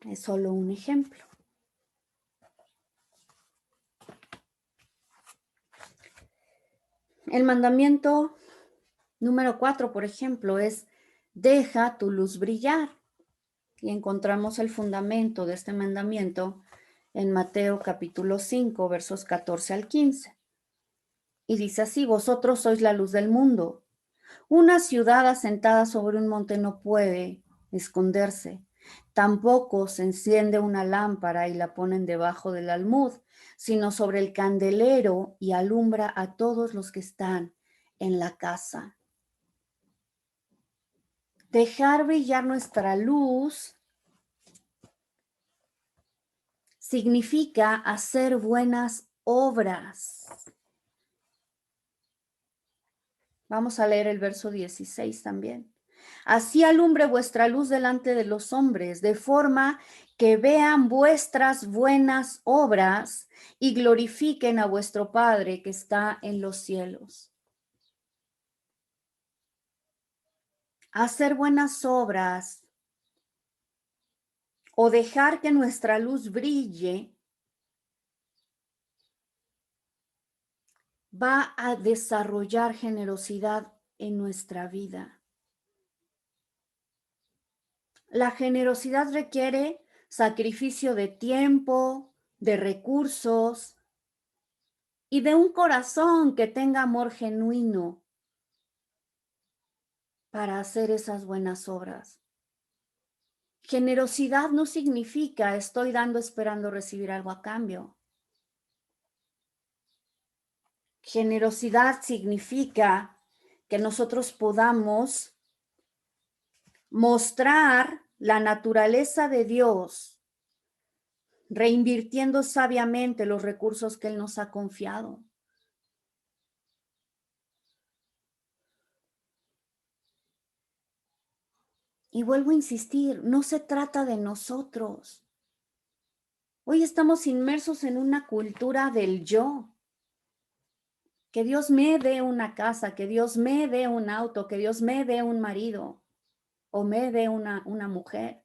Es solo un ejemplo. El mandamiento número 4, por ejemplo, es deja tu luz brillar. Y encontramos el fundamento de este mandamiento en Mateo capítulo 5, versos 14 al 15. Y dice así, vosotros sois la luz del mundo. Una ciudad asentada sobre un monte no puede esconderse. Tampoco se enciende una lámpara y la ponen debajo del almud, sino sobre el candelero y alumbra a todos los que están en la casa. Dejar brillar nuestra luz significa hacer buenas obras. Vamos a leer el verso 16 también. Así alumbre vuestra luz delante de los hombres, de forma que vean vuestras buenas obras y glorifiquen a vuestro Padre que está en los cielos. Hacer buenas obras o dejar que nuestra luz brille va a desarrollar generosidad en nuestra vida. La generosidad requiere sacrificio de tiempo, de recursos y de un corazón que tenga amor genuino para hacer esas buenas obras. Generosidad no significa estoy dando esperando recibir algo a cambio. Generosidad significa que nosotros podamos mostrar la naturaleza de Dios, reinvirtiendo sabiamente los recursos que Él nos ha confiado. Y vuelvo a insistir, no se trata de nosotros. Hoy estamos inmersos en una cultura del yo. Que Dios me dé una casa, que Dios me dé un auto, que Dios me dé un marido o me dé una mujer.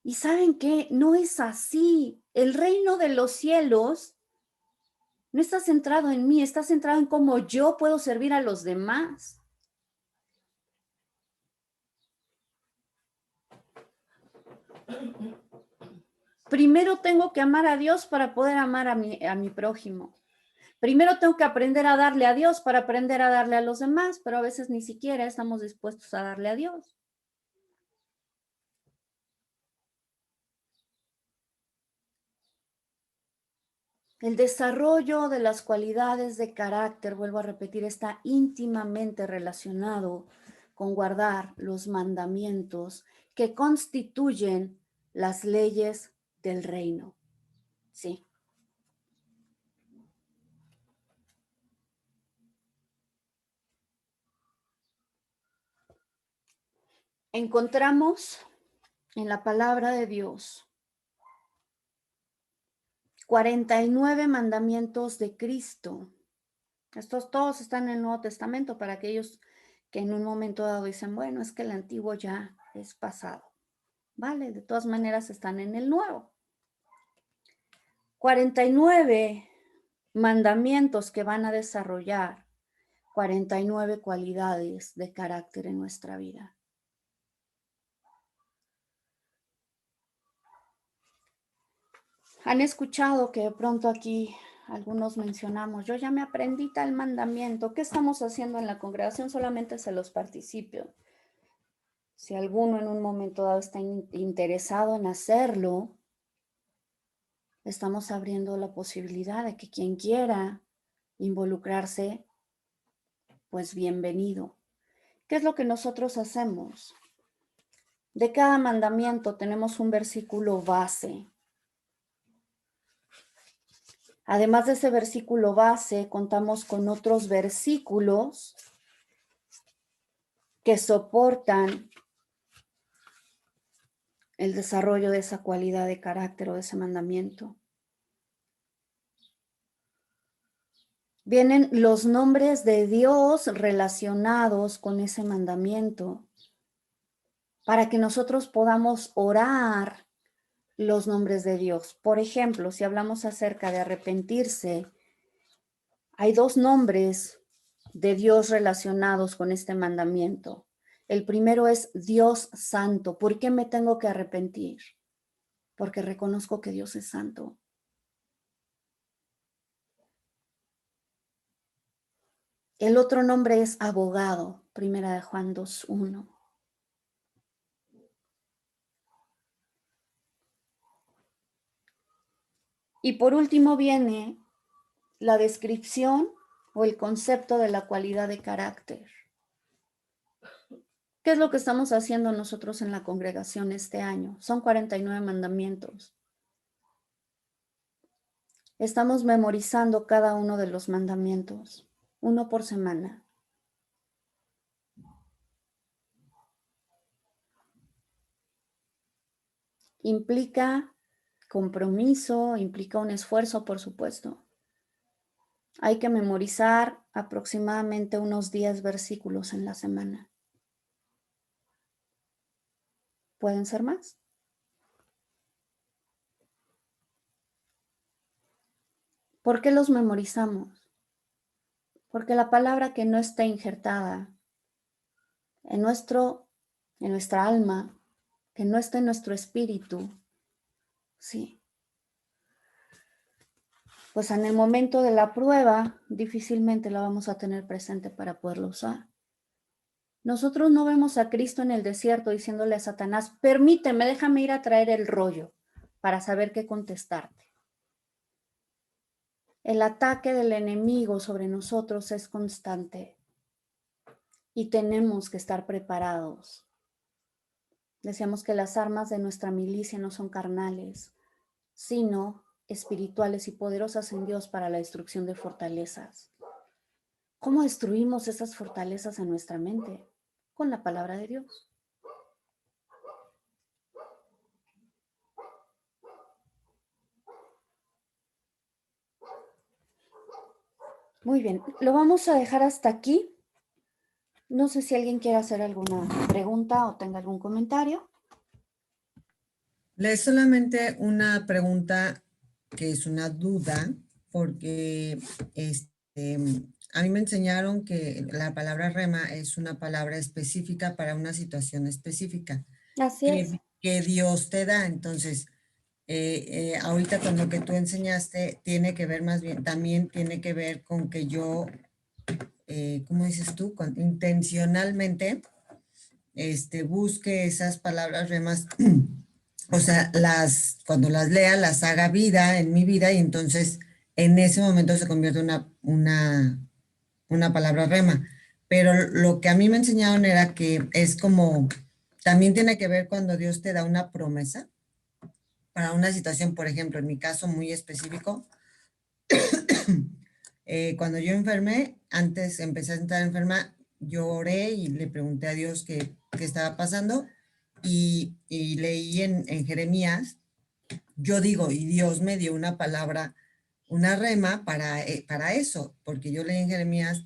Y ¿saben qué? No es así. El reino de los cielos no está centrado en mí, está centrado en cómo yo puedo servir a los demás. Primero tengo que amar a Dios para poder amar a mi prójimo. Primero tengo que aprender a darle a Dios para aprender a darle a los demás, pero a veces ni siquiera estamos dispuestos a darle a Dios. El desarrollo de las cualidades de carácter, vuelvo a repetir, está íntimamente relacionado con guardar los mandamientos que constituyen las leyes del reino. Sí. Encontramos en la palabra de Dios 49 mandamientos de Cristo. Estos todos están en el Nuevo Testamento para aquellos que en un momento dado dicen, bueno, es que el antiguo ya es pasado. Vale, de todas maneras están en el Nuevo. 49 mandamientos que van a desarrollar 49 cualidades de carácter en nuestra vida. Han escuchado que de pronto aquí algunos mencionamos, yo ya me aprendí tal mandamiento, ¿qué estamos haciendo en la congregación? Solamente se los participo. Si alguno en un momento dado está interesado en hacerlo, estamos abriendo la posibilidad de que quien quiera involucrarse, pues bienvenido. ¿Qué es lo que nosotros hacemos? De cada mandamiento tenemos un versículo base. Además de ese versículo base, contamos con otros versículos que soportan el desarrollo de esa cualidad de carácter o de ese mandamiento. Vienen los nombres de Dios relacionados con ese mandamiento para que nosotros podamos orar los nombres de Dios. Por ejemplo, si hablamos acerca de arrepentirse, hay dos nombres de Dios relacionados con este mandamiento. El primero es Dios Santo. ¿Por qué me tengo que arrepentir? Porque reconozco que Dios es santo. El otro nombre es abogado, primera de Juan 2:1. Y por último viene la descripción o el concepto de la cualidad de carácter. ¿Qué es lo que estamos haciendo nosotros en la congregación este año? Son 49 mandamientos. Estamos memorizando cada uno de los mandamientos, uno por semana. Implica compromiso, implica un esfuerzo, por supuesto. Hay que memorizar aproximadamente unos 10 versículos en la semana. ¿Pueden ser más? ¿Por qué los memorizamos? Porque la palabra que no está injertada en nuestra alma, que no está en nuestro espíritu, sí, pues en el momento de la prueba difícilmente la vamos a tener presente para poderla usar. Nosotros no vemos a Cristo en el desierto diciéndole a Satanás, permíteme, déjame ir a traer el rollo para saber qué contestarte. El ataque del enemigo sobre nosotros es constante y tenemos que estar preparados. Decíamos que las armas de nuestra milicia no son carnales, sino espirituales y poderosas en Dios para la destrucción de fortalezas. ¿Cómo destruimos esas fortalezas en nuestra mente? Con la palabra de Dios. Muy bien, lo vamos a dejar hasta aquí. No sé si alguien quiere hacer alguna pregunta o tenga algún comentario. Es solamente una pregunta que es una duda, porque a mí me enseñaron que la palabra rema es una palabra específica para una situación específica Así es. que Dios te da. Entonces, ahorita con lo que tú enseñaste, tiene que ver más bien, también tiene que ver con que yo, ¿cómo dices tú? Intencionalmente busque esas palabras remas. O sea, cuando las lea, las haga vida en mi vida y entonces en ese momento se convierte en una palabra rema. Pero lo que a mí me enseñaron era que es como, también tiene que ver cuando Dios te da una promesa para una situación, por ejemplo, en mi caso muy específico, cuando yo enfermé, antes empecé a estar enferma, yo oré y le pregunté a Dios qué estaba pasando y leí en Jeremías, yo digo, y Dios me dio una palabra, una rema para eso, porque yo leí en Jeremías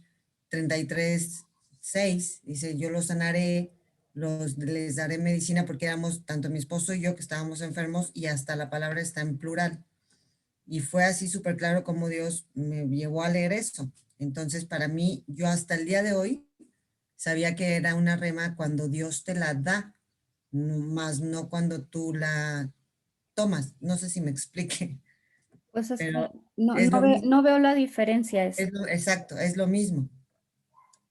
33:6, dice, yo los sanaré, les daré medicina, porque éramos tanto mi esposo y yo que estábamos enfermos, y hasta la palabra está en plural. Y fue así súper claro como Dios me llevó a leer eso. Entonces, para mí, yo hasta el día de hoy sabía que era una rema cuando Dios te la da, más no cuando tú la tomas. No sé si me explique, Pues es que pero es lo mismo. no veo la diferencia. Exacto, es lo mismo.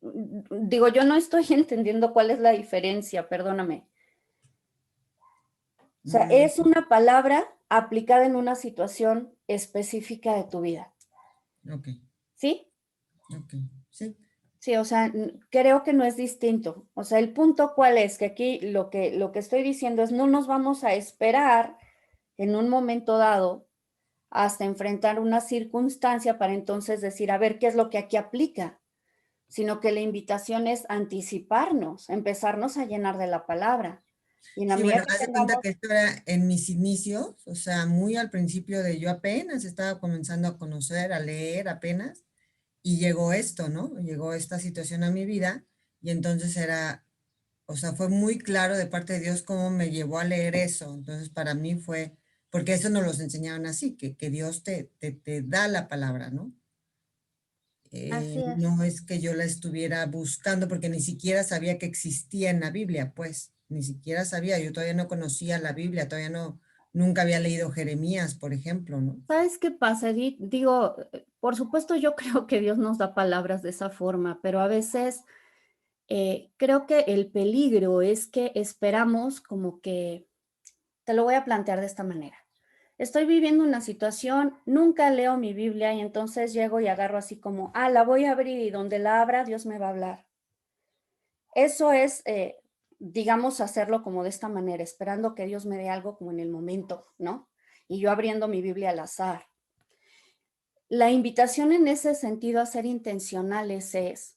Digo, yo no estoy entendiendo cuál es la diferencia, perdóname. O sea, Mm, es una palabra aplicada en una situación específica de tu vida. ok, ¿Sí? ok, sí. Sí, o sea, creo que no es distinto. O sea, el punto cuál es, que aquí lo que estoy diciendo es no nos vamos a esperar en un momento dado hasta enfrentar una circunstancia para entonces decir, a ver, ¿qué es lo que aquí aplica? Sino que la invitación es anticiparnos, empezarnos a llenar de la palabra. Y en la Sí, medida bueno, que haz de cuenta tengamos, que esto era en mis inicios, o sea, muy al principio de yo apenas estaba comenzando a conocer, a leer apenas, y llegó esto, ¿no? Llegó esta situación a mi vida, y entonces era, o sea, fue muy claro de parte de Dios cómo me llevó a leer eso. Entonces, para mí fue, porque eso nos los enseñaron así, que Dios te da la palabra, ¿no? así es. No es que yo la estuviera buscando porque ni siquiera sabía que existía en la Biblia, pues, ni siquiera sabía, yo todavía no conocía la Biblia, todavía no, nunca había leído Jeremías, por ejemplo, ¿no? ¿Sabes qué pasa, Edith? Digo, por supuesto yo creo que Dios nos da palabras de esa forma, pero a veces creo que el peligro es que esperamos como que, te lo voy a plantear de esta manera. Estoy viviendo una situación, nunca leo mi Biblia y entonces llego y agarro así como, la voy a abrir y donde la abra Dios me va a hablar. Eso es, digamos, hacerlo como de esta manera, esperando que Dios me dé algo como en el momento, ¿no? Y yo abriendo mi Biblia al azar. La invitación en ese sentido a ser intencionales es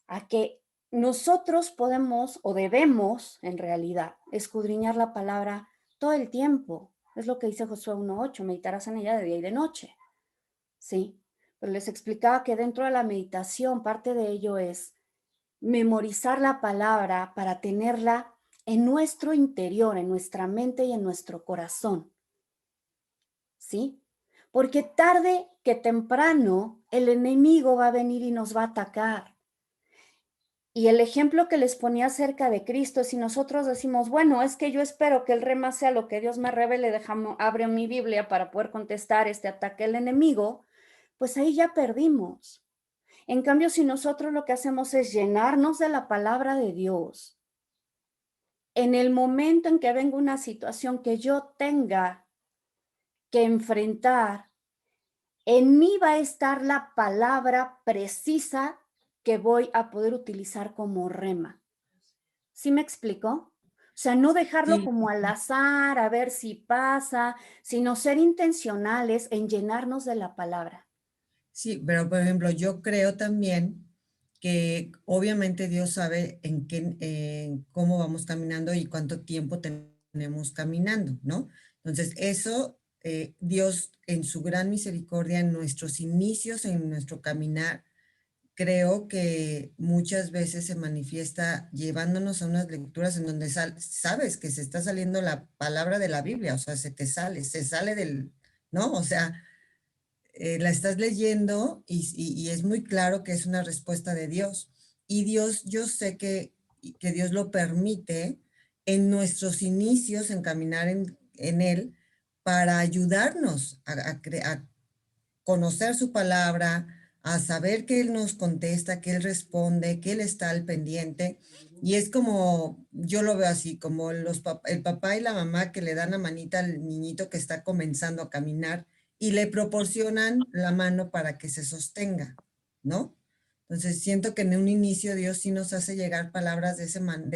a que nosotros podemos o debemos, en realidad, escudriñar la palabra todo el tiempo. Es lo que dice Josué 1:8, meditarás en ella de día y de noche. Sí, pero les explicaba que dentro de la meditación, parte de ello es memorizar la palabra para tenerla en nuestro interior, en nuestra mente y en nuestro corazón. ¿Sí? Porque tarde que temprano el enemigo va a venir y nos va a atacar. Y el ejemplo que les ponía acerca de Cristo, si nosotros decimos, bueno, es que yo espero que el rema sea lo que Dios me revele, abro mi Biblia para poder contestar este ataque del enemigo, pues ahí ya perdimos. En cambio, si nosotros lo que hacemos es llenarnos de la palabra de Dios, en el momento en que venga una situación que yo tenga que enfrentar, en mí va a estar la palabra precisa que voy a poder utilizar como rema. ¿Sí me explico? O sea, no dejarlo Sí, como al azar, a ver si pasa, sino ser intencionales en llenarnos de la palabra. sí, pero por ejemplo, yo creo también que obviamente Dios sabe cómo vamos caminando y cuánto tiempo tenemos caminando, ¿no? Entonces, eso, Dios en su gran misericordia, en nuestros inicios, en nuestro caminar, creo que muchas veces se manifiesta llevándonos a unas lecturas en donde sabes que se está saliendo la palabra de la Biblia, o sea, se sale del, ¿no? O sea, la estás leyendo y es muy claro que es una respuesta de Dios. Y Dios, yo sé que Dios lo permite en nuestros inicios en caminar en Él para ayudarnos a conocer su palabra, a saber que Él nos contesta, que Él responde, que Él está al pendiente. Y es como, yo lo veo así, como el papá y la mamá que le dan la manita al niñito que está comenzando a caminar y le proporcionan la mano para que se sostenga, ¿no? Entonces siento que en un inicio Dios sí nos hace llegar palabras de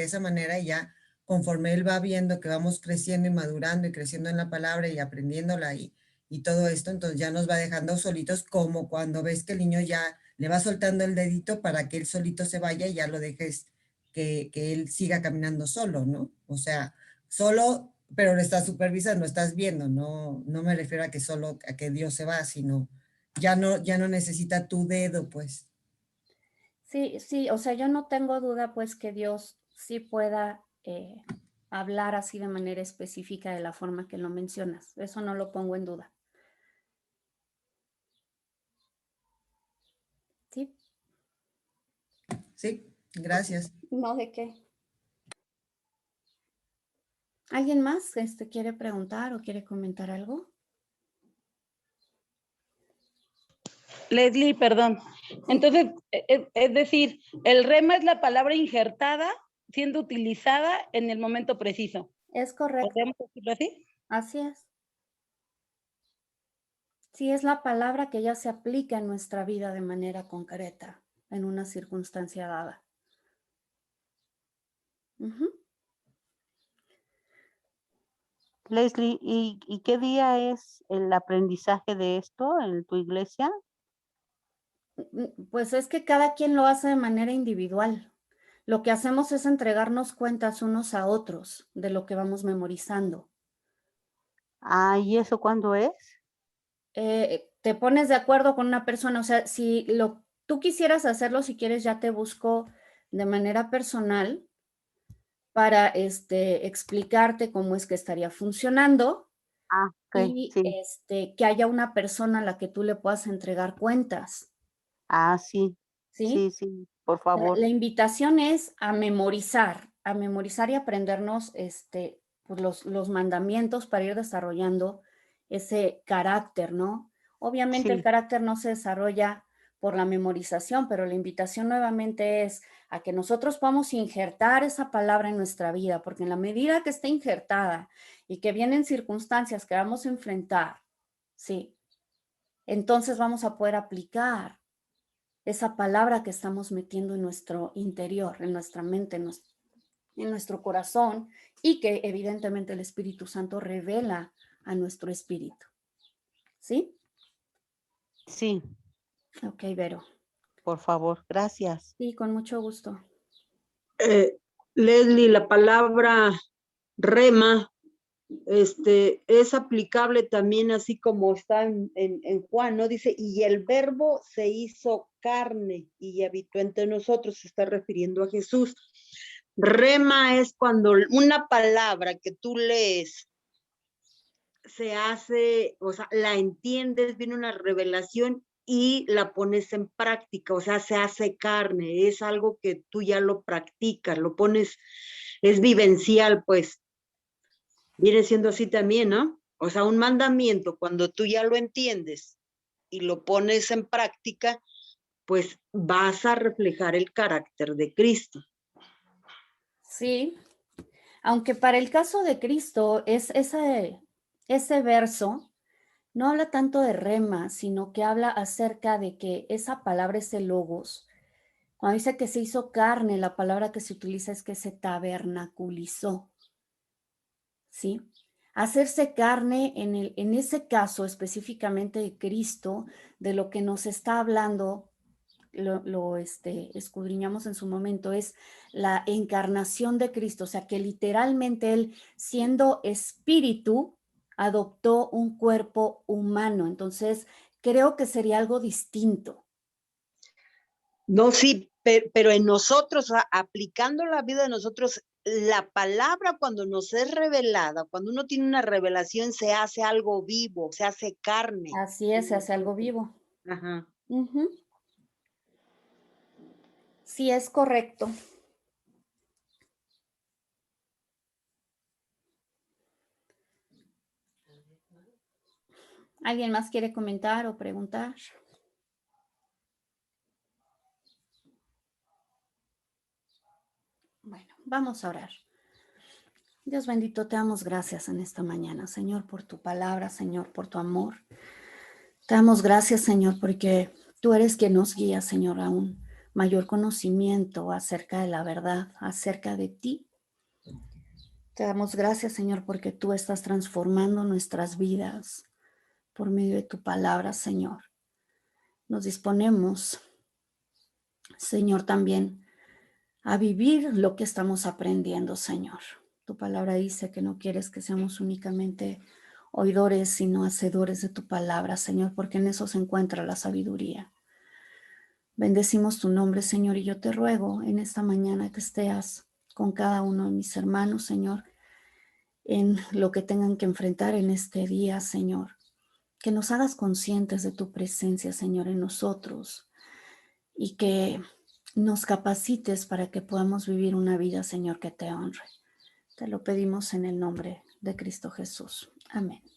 esa manera y ya conforme Él va viendo que vamos creciendo y madurando y creciendo en la palabra y aprendiéndola y todo esto, entonces ya nos va dejando solitos, como cuando ves que el niño ya le va soltando el dedito para que él solito se vaya y ya lo dejes que él siga caminando solo, ¿no? O sea, solo, pero lo estás supervisando, estás viendo, no me refiero a que solo a que Dios se va, sino ya no necesita tu dedo, pues. Sí, sí, o sea, yo no tengo duda pues que Dios sí pueda hablar así de manera específica de la forma que lo mencionas. Eso no lo pongo en duda. Sí, Sí, gracias. no de qué. ¿Alguien más quiere preguntar o quiere comentar algo? Leslie, perdón. Entonces, es decir, el rema es la palabra injertada siendo utilizada en el momento preciso. Es correcto, ¿Podemos decirlo así? así es. Sí, es la palabra que ya se aplica en nuestra vida de manera concreta, en una circunstancia dada. Ujú. Leslie, ¿y qué día es el aprendizaje de esto en tu iglesia? Pues es que cada quien lo hace de manera individual. Lo que hacemos es entregarnos cuentas unos a otros de lo que vamos memorizando. Ah, ¿y eso cuándo es? Te pones de acuerdo con una persona, o sea, si tú quisieras hacerlo, si quieres, ya te busco de manera personal para explicarte cómo es que estaría funcionando Ah, ok, y sí. que haya una persona a la que tú le puedas entregar cuentas, Ah, sí, ¿sí? sí, por La favor. invitación es a memorizar y aprendernos pues los mandamientos para ir desarrollando ese carácter, ¿no? Obviamente el Sí, carácter no se desarrolla por la memorización, pero la invitación nuevamente es a que nosotros podamos injertar esa palabra en nuestra vida, porque en la medida que esté injertada y que vienen circunstancias que vamos a enfrentar, sí, entonces vamos a poder aplicar esa palabra que estamos metiendo en nuestro interior, en nuestra mente, en nuestro corazón y que evidentemente el Espíritu Santo revela a nuestro espíritu. ¿Sí? sí, Ok, Vero. por favor, gracias. Sí, con mucho gusto. Leslie, la palabra rema, es aplicable también así como está en Juan, ¿no? Dice, y el verbo se hizo carne y habitó entre nosotros, se está refiriendo a Jesús. Rema es cuando una palabra que tú lees se hace, o sea, la entiendes, viene una revelación y la pones en práctica, o sea, se hace carne, es algo que tú ya lo practicas, lo pones, es vivencial, pues, viene siendo así también, ¿no? O sea, un mandamiento, cuando tú ya lo entiendes y lo pones en práctica, pues vas a reflejar el carácter de Cristo. Sí, aunque para el caso de Cristo es ese verso no habla tanto de rema, sino que habla acerca de que esa palabra, ese logos, cuando dice que se hizo carne, la palabra que se utiliza es que se tabernaculizó, ¿sí? Hacerse carne en ese caso específicamente de Cristo, de lo que nos está hablando, lo escudriñamos en su momento, es la encarnación de Cristo, o sea que literalmente Él, siendo espíritu, adoptó un cuerpo humano. Entonces, creo que sería algo distinto. No, sí, pero en nosotros, aplicando la vida de nosotros, la palabra cuando nos es revelada, cuando uno tiene una revelación, se hace algo vivo, se hace carne. Así es, se hace algo vivo. Ajá. Uh-huh. Sí, es correcto. ¿Alguien más quiere comentar o preguntar? Bueno, vamos a orar. Dios bendito, te damos gracias en esta mañana, Señor, por tu palabra, Señor, por tu amor. Te damos gracias, Señor, porque tú eres quien nos guía, Señor, a un mayor conocimiento acerca de la verdad, acerca de ti. Te damos gracias, Señor, porque tú estás transformando nuestras vidas por medio de tu palabra, Señor. Nos disponemos, Señor, también a vivir lo que estamos aprendiendo, Señor. Tu palabra dice que no quieres que seamos únicamente oidores, sino hacedores de tu palabra, Señor, porque en eso se encuentra la sabiduría. Bendecimos tu nombre, Señor, y yo te ruego en esta mañana que estés con cada uno de mis hermanos, Señor, en lo que tengan que enfrentar en este día, Señor. Que nos hagas conscientes de tu presencia, Señor, en nosotros y que nos capacites para que podamos vivir una vida, Señor, que te honre. Te lo pedimos en el nombre de Cristo Jesús. Amén.